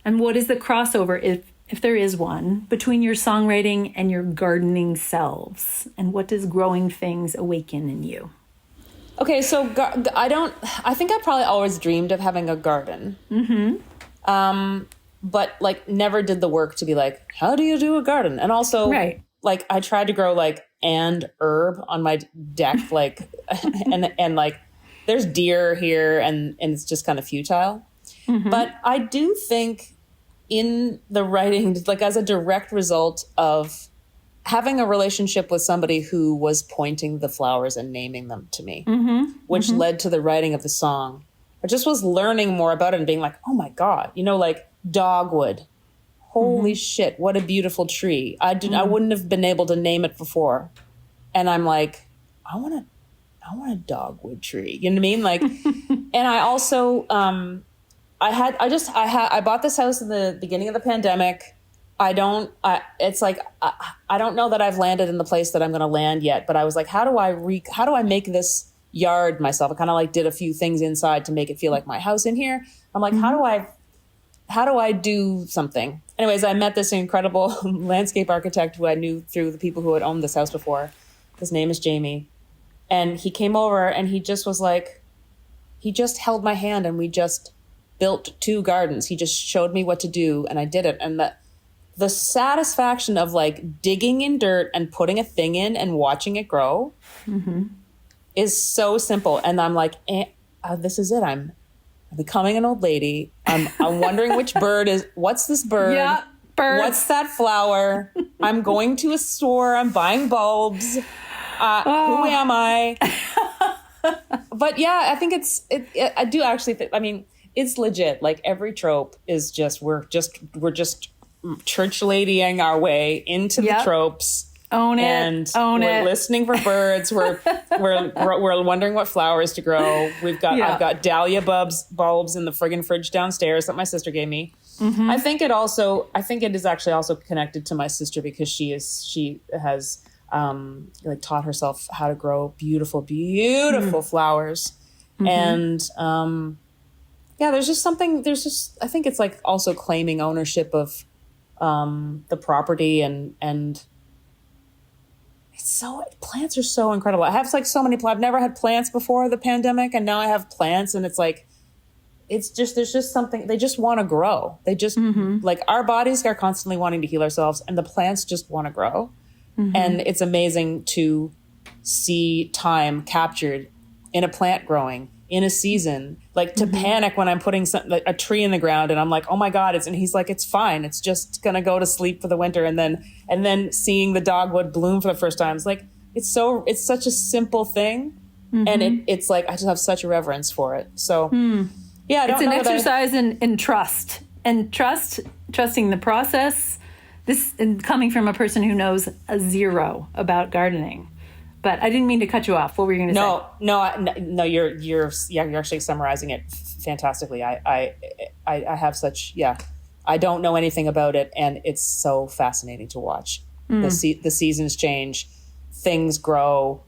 And what is the crossover, if there is one, between your songwriting and your gardening selves? And what does growing things awaken in you? Okay, so I think I probably always dreamed of having a garden. But like never did the work to be like, how do you do a garden? And also like I tried to grow like and herb on my deck, like, and like there's deer here and it's just kind of futile. But I do think in the writing, like as a direct result of having a relationship with somebody who was pointing the flowers and naming them to me, which led to the writing of the song. I just was learning more about it and being like, oh my God, like dogwood. Holy shit, what a beautiful tree. I wouldn't have been able to name it before. And I'm like, I want a dogwood tree. You know what I mean? Like, and I also, I bought this house in the beginning of the pandemic. I don't know that I've landed in the place that I'm going to land yet, but I was like, how do I make this yard myself? I kind of like did a few things inside to make it feel like my house in here. I'm like, how do I do something? Anyways, I met this incredible landscape architect who I knew through the people who had owned this house before. His name is Jamie. And he came over and he just was like, he just held my hand and we just built 2 gardens. He just showed me what to do and I did it. And the satisfaction of like digging in dirt and putting a thing in and watching it grow is so simple. And I'm like, this is it. I'm becoming an old lady. I'm wondering which what's this bird? Yeah, birds. What's that flower? I'm going to a store. I'm buying bulbs. Who am I? But yeah, I think I do actually think, I mean, it's legit. Like every trope is just, we're just church ladying our way into the tropes. Own it. And we're listening for birds. We're wondering what flowers to grow. I've got dahlia bulbs in the friggin' fridge downstairs that my sister gave me. I think it is actually also connected to my sister because she has like taught herself how to grow beautiful flowers. And there's just I think it's like also claiming ownership of the property and plants are so incredible. I have like so many plants. I've never had plants before the pandemic and now I have plants and it's like, there's just something, they just want to grow. They just like our bodies are constantly wanting to heal ourselves and the plants just want to grow. And it's amazing to see time captured in a plant growing in a season, like to panic when I'm putting a tree in the ground and I'm like, oh my God, and he's like, it's fine. It's just going to go to sleep for the winter. And then seeing the dogwood bloom for the first time, it's like, it's such a simple thing. And it's like, I just have such a reverence for it. So yeah, it's an exercise in trust and trusting the process. This and coming from a person who knows a zero about gardening. But I didn't mean to cut you off. What were you going to say? No. You're actually summarizing it fantastically. I have such I don't know anything about it, and it's so fascinating to watch. The seasons change, things grow.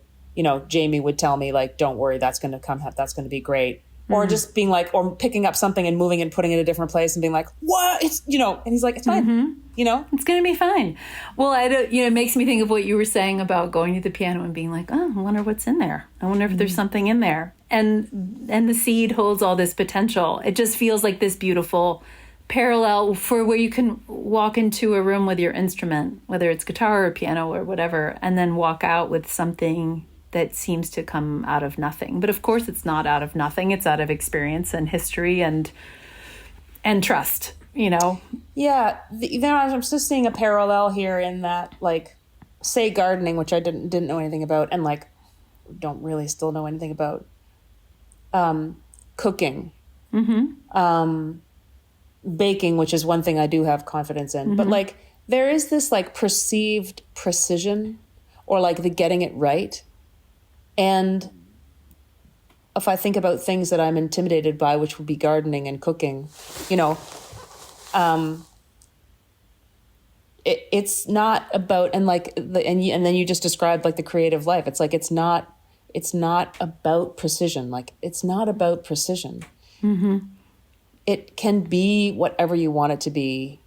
Jamie would tell me like, don't worry, that's going to come, that's going to be great. Or just being like, or picking up something and moving and putting it in a different place and being like, what? It's, and he's like, it's fine, It's going to be fine. Well, it makes me think of what you were saying about going to the piano and being like, oh, I wonder what's in there. I wonder if there's something in there. And the seed holds all this potential. It just feels like this beautiful parallel for where you can walk into a room with your instrument, whether it's guitar or piano or whatever, and then walk out with something that seems to come out of nothing. But of course it's not out of nothing. It's out of experience and history and trust, Yeah. I'm just seeing a parallel here in that, like, say gardening, which I didn't know anything about, and like, don't really still know anything about, cooking, baking, which is one thing I do have confidence in, but like, there is this like perceived precision or like the getting it right. And if I think about things that I'm intimidated by, which would be gardening and cooking, it's not about, and like and then you just described like the creative life. It's like it's not about precision. Like it's not about precision. It can be whatever you want it to be.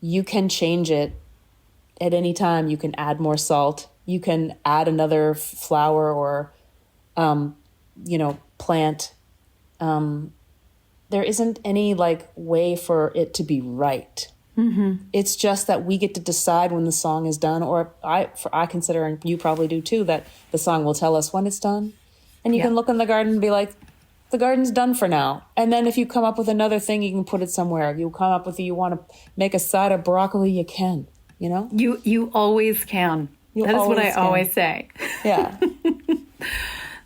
You can change it at any time. You can add more salt. You can add another flower or, plant. There isn't any like way for it to be right. It's just that we get to decide when the song is done, or I consider, and you probably do too, that the song will tell us when it's done. And you can look in the garden and be like, the garden's done for now. And then if you come up with another thing, you can put it somewhere. If you come up with, you want to make a side of broccoli, you can, You always can. That is what I always say. Yeah.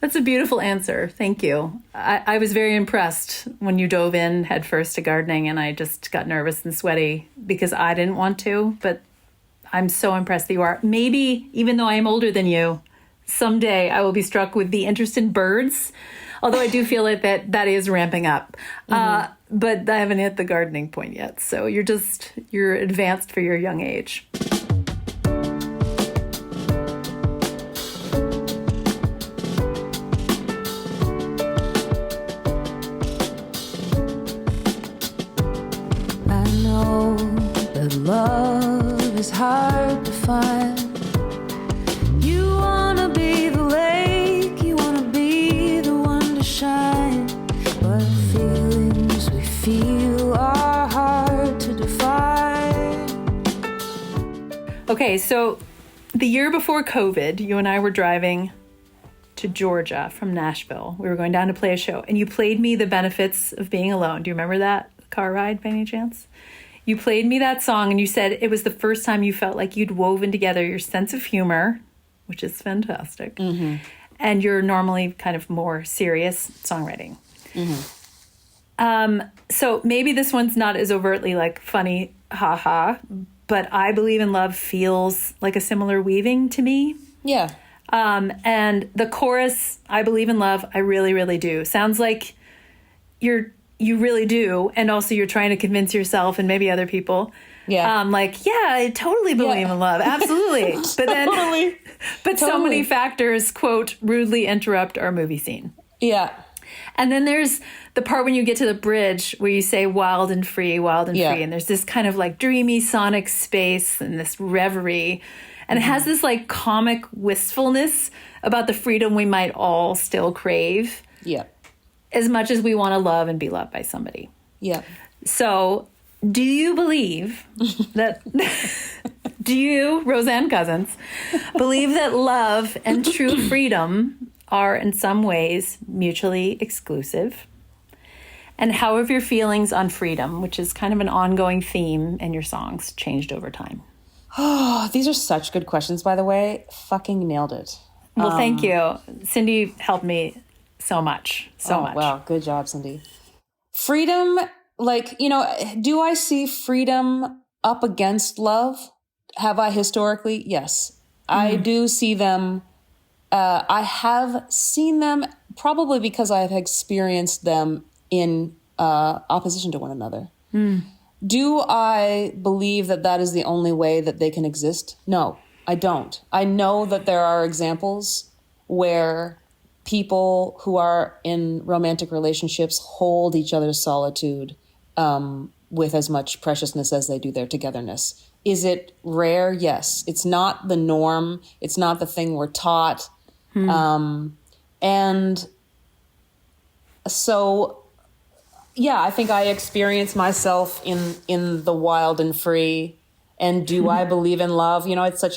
That's a beautiful answer. Thank you. I was very impressed when you dove in head first to gardening, and I just got nervous and sweaty because I didn't want to, but I'm so impressed that you are. Maybe, even though I am older than you, someday I will be struck with the interest in birds, although I do feel like that is ramping up. But I haven't hit the gardening point yet. So you're advanced for your young age. Love is hard to find. You wanna be the lake, you wanna be the one to shine, but feelings we feel are hard to define. Okay, so the year before COVID, you and I were driving to Georgia from Nashville. We were going down to play a show, and you played me The Benefits of Being Alone. Do you remember that car ride by any chance? You played me that song, and you said it was the first time you felt like you'd woven together your sense of humor, which is fantastic, and your normally kind of more serious songwriting. So maybe this one's not as overtly like funny, haha, but I Believe in Love feels like a similar weaving to me. Yeah. And the chorus, I believe in love, I really, really do, sounds like you really do. And also you're trying to convince yourself and maybe other people. Yeah. I totally believe in love. Absolutely. But then, so many factors, quote, rudely interrupt our movie scene. Yeah. And then there's the part when you get to the bridge where you say wild and free. And there's this kind of like dreamy sonic space and this reverie. And it has this like comic wistfulness about the freedom we might all still crave. Yeah. As much as we want to love and be loved by somebody. Yeah. So do you believe that, do you, Roseanne Cousins, believe that love and true freedom are in some ways mutually exclusive? And how have your feelings on freedom, which is kind of an ongoing theme in your songs, changed over time? Oh, these are such good questions, by the way. Fucking nailed it. Well, thank you. Cindy helped me so much. Wow. Good job, Cindy. Freedom, do I see freedom up against love? Have I historically? Yes. I do see them. I have seen them probably because I have experienced them in opposition to one another. Do I believe that is the only way that they can exist? No, I don't. I know that there are examples where people who are in romantic relationships hold each other's solitude with as much preciousness as they do their togetherness. Is it rare? Yes. It's not the norm. It's not the thing we're taught. And so, yeah, I think I experience myself in the wild and free. And do I believe in love? You know, it's like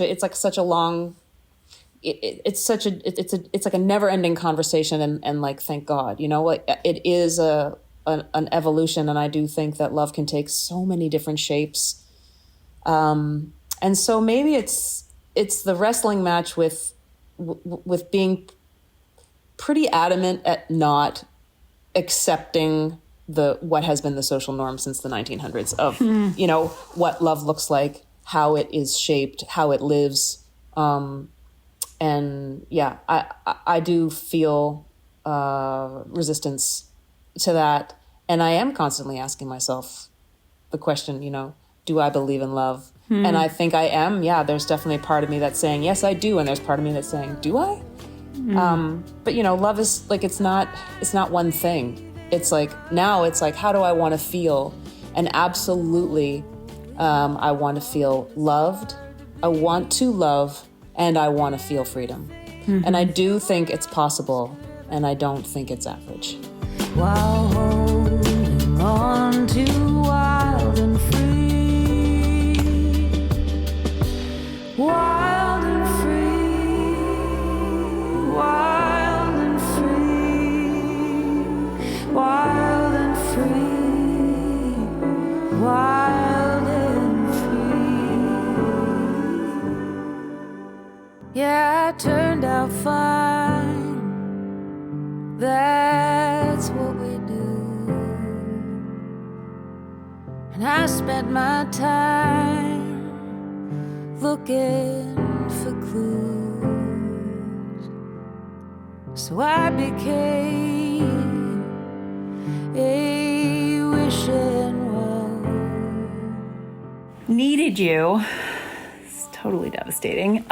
a never ending conversation. And like, thank God, you know, it is an evolution. And I do think that love can take so many different shapes. And so maybe it's the wrestling match with being pretty adamant at not accepting what has been the social norm since the 1900s of, you know, what love looks like, how it is shaped, how it lives. And yeah, I do feel resistance to that. And I am constantly asking myself the question, you know, do I believe in love? And I think I am. Yeah, there's definitely a part of me that's saying, yes, I do. And there's part of me that's saying, do I? But, you know, love is like, it's not one thing. It's like, now it's like, how do I want to feel? And absolutely, I want to feel loved. I want to love, and I want to feel freedom. And I do think it's possible, and I don't think it's average. While holding on to wild and free, wild and free, wild and free, wild and free, wild and free. Yeah, it turned out fine. That's what we do. And I spent my time looking for clues. So I became a wishing well. Needed You. It's totally devastating.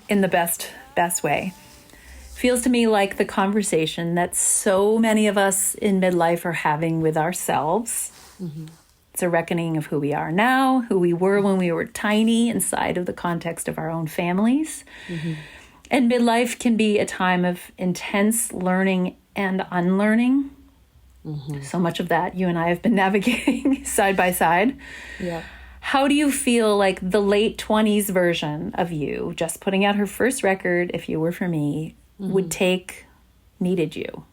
In the best way. Feels to me like the conversation that so many of us in midlife are having with ourselves. It's a reckoning of who we are now, who we were when we were tiny inside of the context of our own families. And midlife can be a time of intense learning and unlearning. So much of that you and I have been navigating side by side. Yeah. How do you feel like the late 20s version of you, just putting out her first record, If You Were For Me, would take Needed You?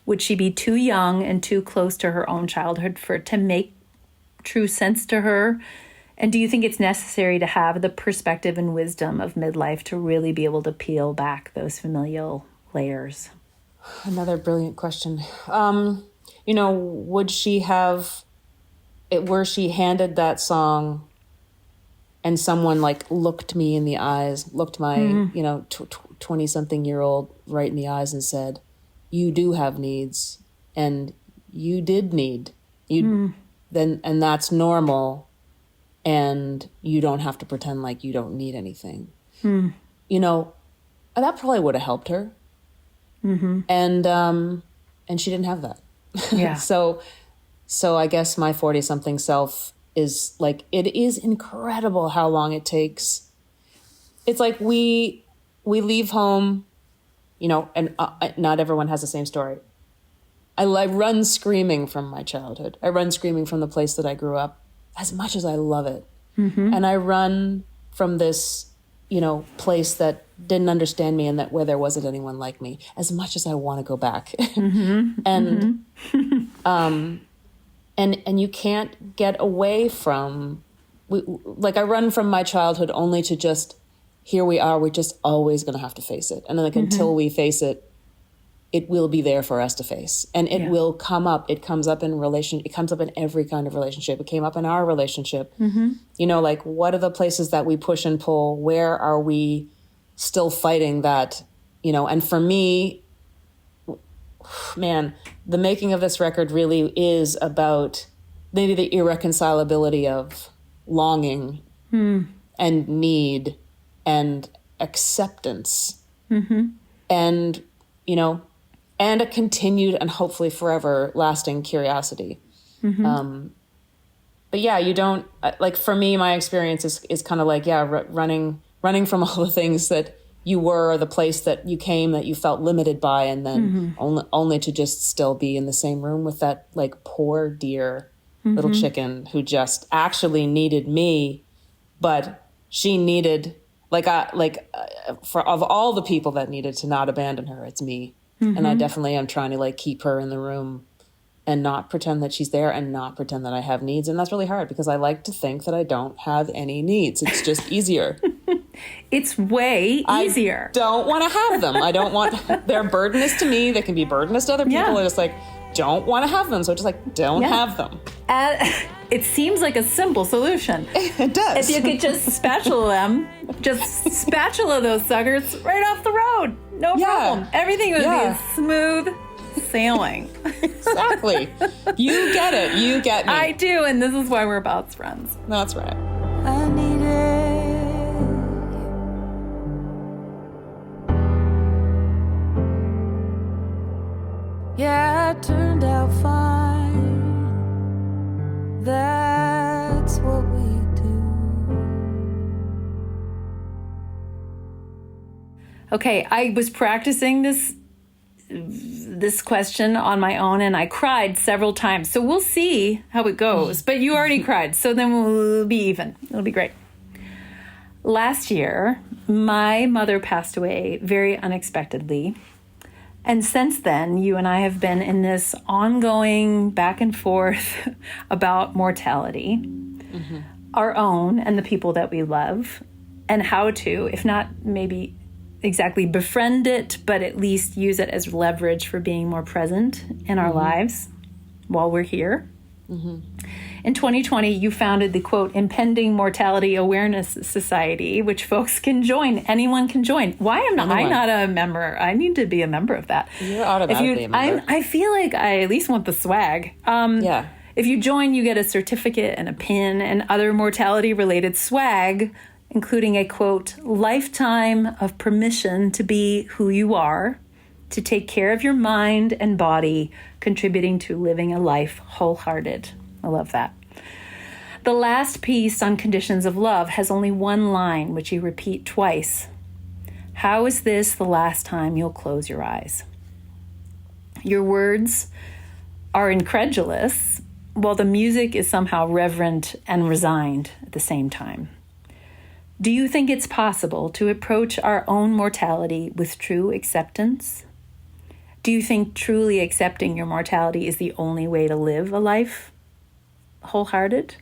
Would she be too young and too close to her own childhood for it to make true sense to her? And do you think it's necessary to have the perspective and wisdom of midlife to really be able to peel back those familial layers? Another brilliant question. You know, would she have it, were she handed that song and someone like looked me in the eyes, looked my, you know, 20-something-year-old right in the eyes and said, you do have needs and you did need, then, and that's normal. And you don't have to pretend like you don't need anything. You know, that probably would have helped her. And she didn't have that. Yeah. So I guess my 40-something self is like, it is incredible how long it takes. It's like we leave home, you know, and not everyone has the same story. I run screaming from my childhood. I run screaming from the place that I grew up, as much as I love it. And I run from this, you know, place that didn't understand me and that where there wasn't anyone like me, as much as I want to go back. And you can't get away from, like I run from my childhood only to just, here we are, we're just always going to have to face it. And like until we face it, it will be there for us to face. And it will come up. It comes up in it comes up in every kind of relationship. It came up in our relationship. You know, like what are the places that we push and pull? Where are we still fighting that, you know? And for me, man, the making of this record really is about maybe the irreconcilability of longing and need and acceptance. and, and a continued and hopefully forever lasting curiosity. But yeah, you don't, like, for me, my experience is kind of like, running from all the things that you were, or the place that you came that you felt limited by, and then only to just still be in the same room with that, like, poor dear little chicken who just actually needed me, but she needed, for of all the people that needed to not abandon her, it's me. And I definitely am trying to, like, keep her in the room and not pretend that she's there and not pretend that I have needs. And that's really hard because I like to think that I don't have any needs. It's just easier. It's way easier. I don't want to have them. I don't want, they're burdenous to me. They can be burdenous to other people. Yeah. I just like, don't want to have them. So just like, don't have them. It seems like a simple solution. It does. If you could just spatula them, just spatula those suckers right off the road. No problem. Everything would be smooth sailing. Exactly. You get it. You get me. I do, and this is why we're best friends. That's right. I needed you. Yeah, it turned out fine. That's what we do. Okay, I was practicing this question on my own, and I cried several times. So we'll see how it goes. But you already cried, so then we'll be even. It'll be great. Last year, my mother passed away very unexpectedly. And since then, you and I have been in this ongoing back and forth about mortality, our own and the people that we love, and how to, if not maybe exactly befriend it, but at least use it as leverage for being more present in our lives while we're here. In 2020, you founded the, quote, Impending Mortality Awareness Society, which folks can join. Anyone can join. Why am I not a member? I need to be a member of that. You're automatically a member. I feel like I at least want the swag. If you join, you get a certificate and a pin and other mortality-related swag, including a, quote, lifetime of permission to be who you are, to take care of your mind and body, contributing to living a life wholehearted. I love that. The last piece on conditions of love has only one line, which you repeat twice. How is this the last time you'll close your eyes? Your words are incredulous, while the music is somehow reverent and resigned at the same time. Do you think it's possible to approach our own mortality with true acceptance? Do you think truly accepting your mortality is the only way to live a life wholehearted?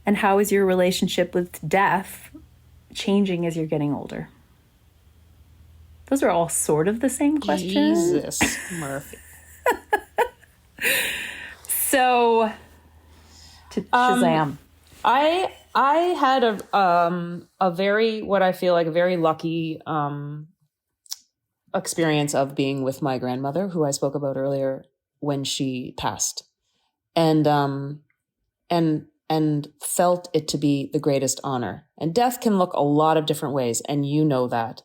And how is your relationship with death changing as you're getting older? Those are all sort of the same questions. Jesus, Murphy. So, to Shazam. I had a very, what I feel like a very lucky experience of being with my grandmother, who I spoke about earlier, when she passed, and felt it to be the greatest honor. And death can look a lot of different ways, and you know that.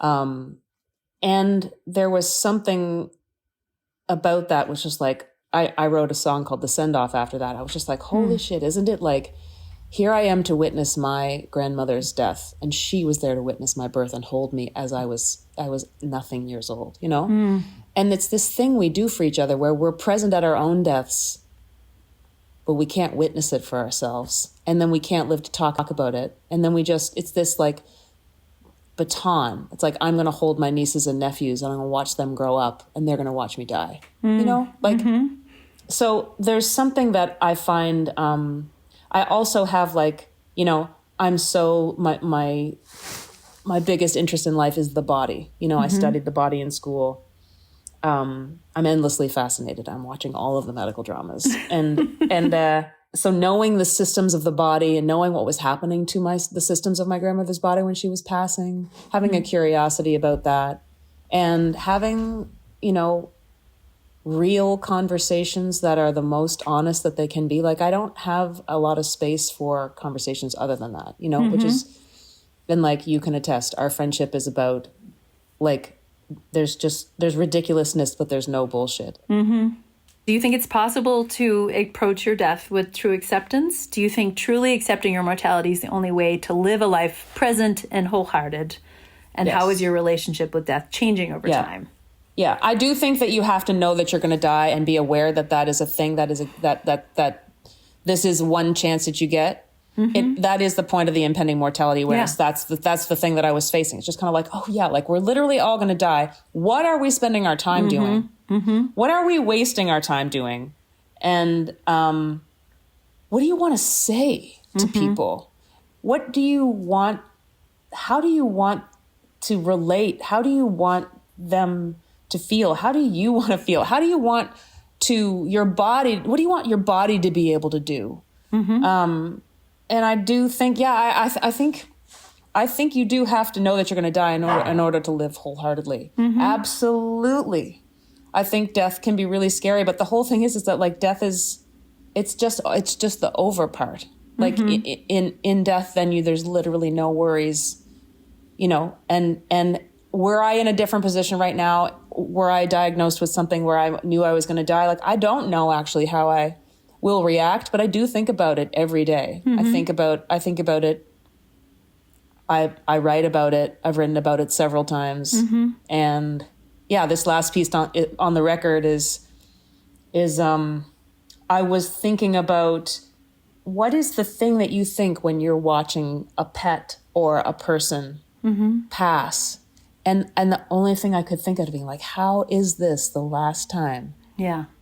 And there was something about that which was like, I wrote a song called The Send Off after that. I was just like, holy shit, isn't it like, here I am to witness my grandmother's death, and she was there to witness my birth and hold me as I was nothing years old, you know? And it's this thing we do for each other where we're present at our own deaths, but we can't witness it for ourselves. And then we can't live to talk about it. And then it's this like baton. It's like, I'm going to hold my nieces and nephews and I'm going to watch them grow up and they're going to watch me die, you know? Like, so there's something that I find, I also have like, you know, I'm so, my biggest interest in life is the body. You know, I studied the body in school. I'm endlessly fascinated. I'm watching all of the medical dramas. And so knowing the systems of the body and knowing what was happening to the systems of my grandmother's body when she was passing, having a curiosity about that, and having, you know, real conversations that are the most honest that they can be. Like, I don't have a lot of space for conversations other than that, you know, which is, and like you can attest, our friendship is about like there's ridiculousness, but there's no bullshit. Do you think it's possible to approach your death with true acceptance? Do you think truly accepting your mortality is the only way to live a life present and wholehearted? And Yes. how is your relationship with death changing over time? Yeah, I do think that you have to know that you're going to die and be aware that that is a thing, that this is one chance that you get. That is the point of the impending mortality awareness. Yeah. That's the thing that I was facing. It's just kind of like, oh yeah, like we're literally all going to die. What are we spending our time doing? What are we wasting our time doing? And what do you want to say to people? What do you want? How do you want to relate? How do you want them to feel? How do you want to feel? How do you want to your body? What do you want your body to be able to do? And I do think, I think you do have to know that you're going to die in order to live wholeheartedly. Absolutely. I think death can be really scary, but the whole thing is that like death is, it's just the over part. Like in death, then there's literally no worries, and were I in a different position right now, were I diagnosed with something where I knew I was going to die? Like, I don't know actually how I will react, but I do think about it every day. I think about it. I write about it. I've written about it several times. And yeah, this last piece on the record is I was thinking about what is the thing that you think when you're watching a pet or a person pass. And the only thing I could think of being like, how is this the last time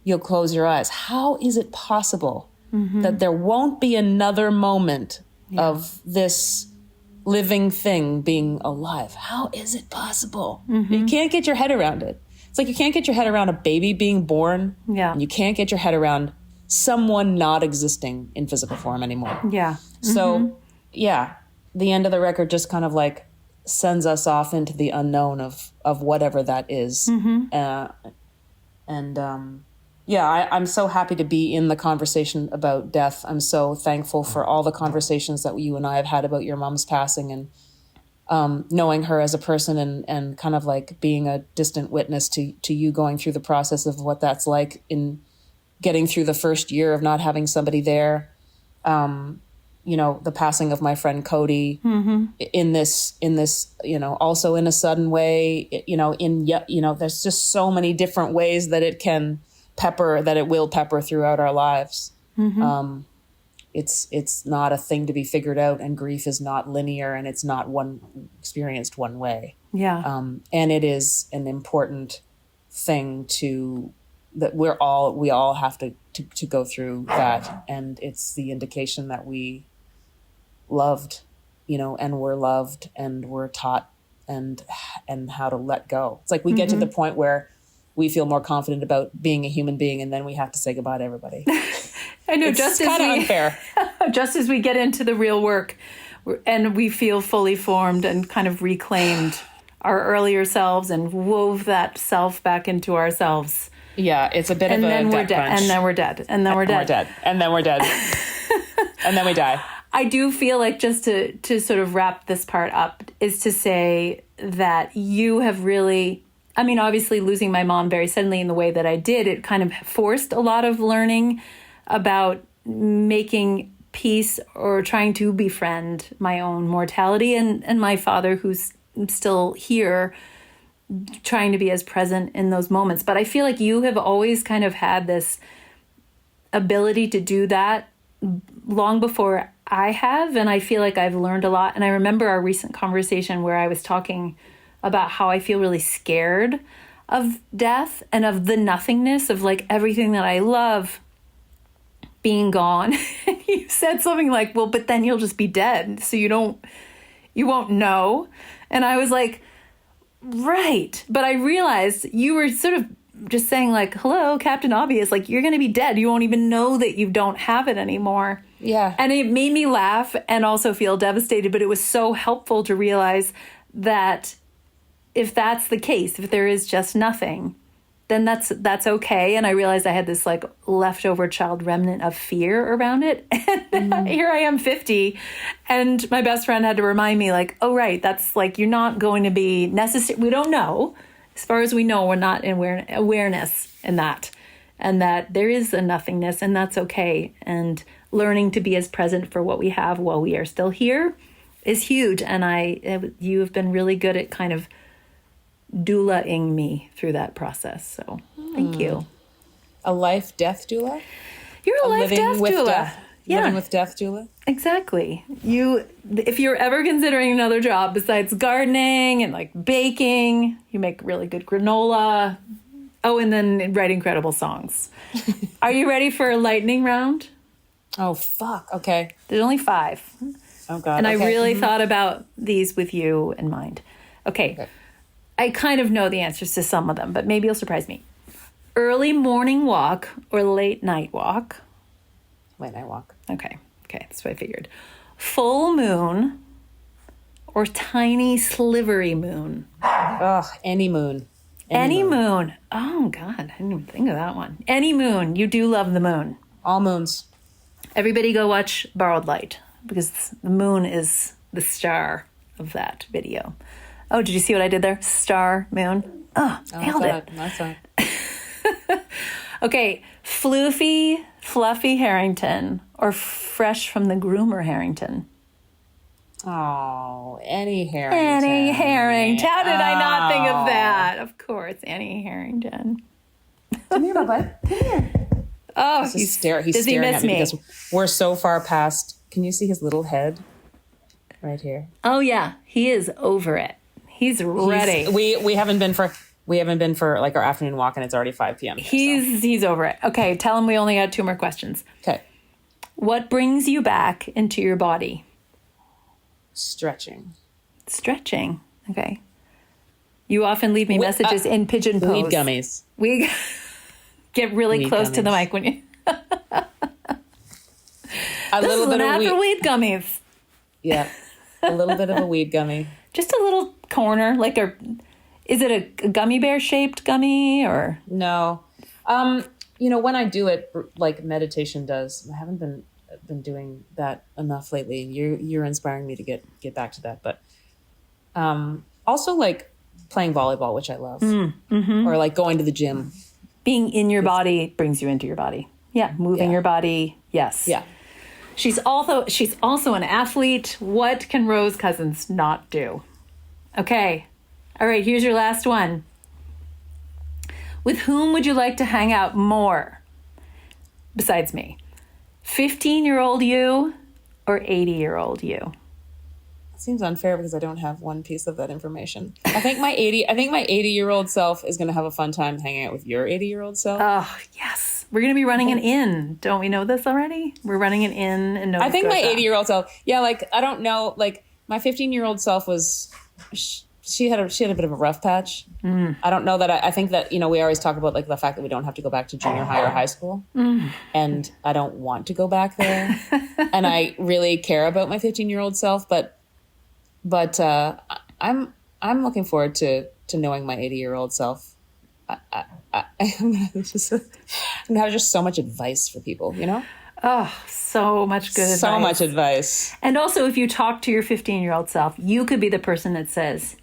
you'll close your eyes? How is it possible that there won't be another moment of this living thing being alive? How is it possible? You can't get your head around it. It's like you can't get your head around a baby being born. And you can't get your head around someone not existing in physical form anymore. So, the end of the record just kind of like sends us off into the unknown of whatever that is. I'm so happy to be in the conversation about death. I'm so thankful for all the conversations that you and I have had about your mom's passing, and knowing her as a person, and kind of like being a distant witness to you going through the process of what that's like in getting through the first year of not having somebody there. The passing of my friend Cody in this, also in a sudden way, there's just so many different ways that it will pepper throughout our lives. It's not a thing to be figured out, and grief is not linear, and it's not experienced one way. And it is an important thing that we all have to go through that. And it's the indication that we loved, and we're loved, and we're taught and how to let go. It's like we get to the point where we feel more confident about being a human being, and then we have to say goodbye to everybody. I know, it's kind of unfair. Just as we get into the real work and we feel fully formed and kind of reclaimed our earlier selves and wove that self back into ourselves. Yeah, it's a bit of a death punch. And then we're dead. And then we're dead. And then we're dead. And then we die. I do feel like, just to sort of wrap this part up, is to say that you have really, I mean, obviously losing my mom very suddenly in the way that I did, it kind of forced a lot of learning about making peace or trying to befriend my own mortality, and my father, who's still here, trying to be as present in those moments. But I feel like you have always kind of had this ability to do that long before I have, and I feel like I've learned a lot. And I remember our recent conversation where I was talking about how I feel really scared of death and of the nothingness of like everything that I love being gone. And you said something like, well, but then you'll just be dead, so you won't know. And I was like, right. But I realized you were sort of just saying like, hello, Captain Obvious, like you're going to be dead. You won't even know that you don't have it anymore. Yeah. And it made me laugh and also feel devastated, but it was so helpful to realize that if that's the case, if there is just nothing, then that's okay. And I realized I had this like leftover child remnant of fear around it. And here I am 50, and my best friend had to remind me like, oh, right, that's like, you're not going to be necessary. We don't know as far as we know, we're not in awareness in that. And that there is a nothingness, and that's okay. And learning to be as present for what we have while we are still here is huge. And you have been really good at kind of doula-ing me through that process. So thank you. A life-death doula? You're a life-death doula. Yeah. Living with death doula? Exactly. If you're ever considering another job besides gardening and like baking, you make really good granola. Oh, and then write incredible songs. Are you ready for a lightning round? Oh, fuck. Okay. There's only 5. Oh, God. And okay. I really thought about these with you in mind. Okay. I kind of know the answers to some of them, but maybe you'll surprise me. Early morning walk or late night walk? Late night walk. Okay, that's what I figured. Full moon or tiny slivery moon? Ugh, any moon. Any moon. Oh, God, I didn't even think of that one. Any moon. You do love the moon. All moons. Everybody go watch Borrowed Light because the moon is the star of that video. Oh, did you see what I did there? Star, moon. Oh, nailed it. That's right. Okay, fluffy Harrington or fresh from the groomer Harrington? Oh, Annie Harrington. Annie Harrington. How did I not think of that? Of course, Annie Harrington. Come here, Bubba. Come here. Oh, He's staring at me because we're so far past. Can you see his little head right here? Oh yeah, he is over it. He's ready. We haven't been for like our afternoon walk, and it's already 5 p.m. He's over it. Okay, tell him we only got 2 more questions. Okay. What brings you back into your body? Stretching. Okay. You often leave me messages in pigeon pose. Weed gummies. We get really close to the mic when you. This is an ad for weed gummies. Yeah, a little bit of a weed gummy. Just a little corner, like is it a gummy bear shaped gummy or no? When I do it, like meditation does. I haven't been doing that enough lately, and you're inspiring me to get back to that. But also like playing volleyball, which I love, or like going to the gym. Being in your body brings you into your body. Yeah, moving your body. Yes. Yeah. She's also an athlete. What can Rose Cousins not do? Okay. All right, here's your last one. With whom would you like to hang out more besides me? 15-year-old you or 80-year-old you? It seems unfair because I don't have one piece of that information. I think my 80-year-old self is going to have a fun time hanging out with your 80-year-old self. Oh, yes. We're going to be running an in. Don't we know this already? We're running an in Nova I think Scotia. my 80-year-old self, I don't know, like my 15-year-old self was, she had a bit of a rough patch. I don't know that, I think that, we always talk about like the fact that we don't have to go back to junior high or high school. And I don't want to go back there. And I really care about my 15-year-old self, but I'm looking forward to knowing my 80-year-old self. I'm gonna have just so much advice for people, Oh, so much good advice. So much advice. And also, if you talk to your 15-year-old self, you could be the person that says,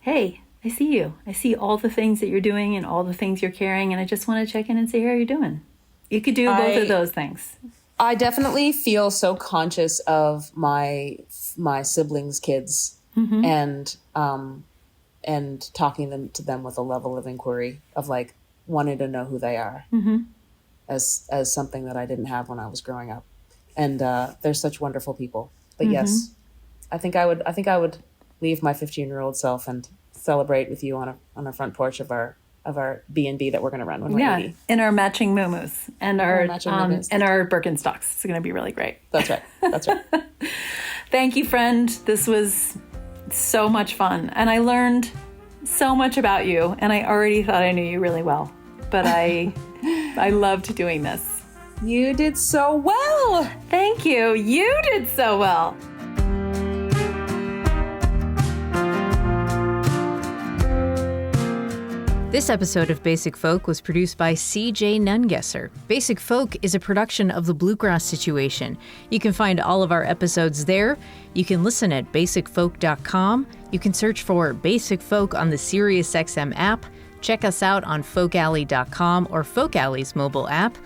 hey, I see you. I see all the things that you're doing and all the things you're carrying, and I just want to check in and see how you're doing. You could do both of those things. I definitely feel so conscious of my siblings' kids and talking to them with a level of inquiry of like wanting to know who they are as something that I didn't have when I was growing up. And they're such wonderful people. But yes, I think I would leave my 15-year-old self and celebrate with you on a front porch of our B&B that we're going to run when we're 80. In our matching muumuus and our Birkenstocks. It's going to be really great. That's right. Thank you, friend. This was so much fun. And I learned so much about you. And I already thought I knew you really well. But I loved doing this. You did so well. Thank you. You did so well. This episode of Basic Folk was produced by C.J. Nungesser. Basic Folk is a production of the Bluegrass Situation. You can find all of our episodes there. You can listen at basicfolk.com. You can search for Basic Folk on the SiriusXM app. Check us out on folkalley.com or Folk Alley's mobile app,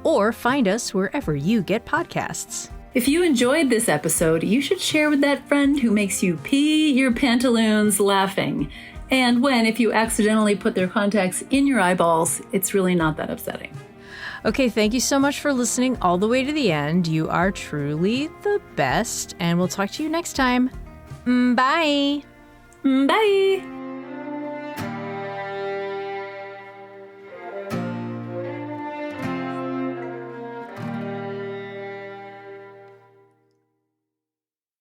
or find us wherever you get podcasts. If you enjoyed this episode, you should share with that friend who makes you pee your pantaloons laughing. And if you accidentally put their contacts in your eyeballs, it's really not that upsetting. Okay, thank you so much for listening all the way to the end. You are truly the best, and we'll talk to you next time. Bye. Bye.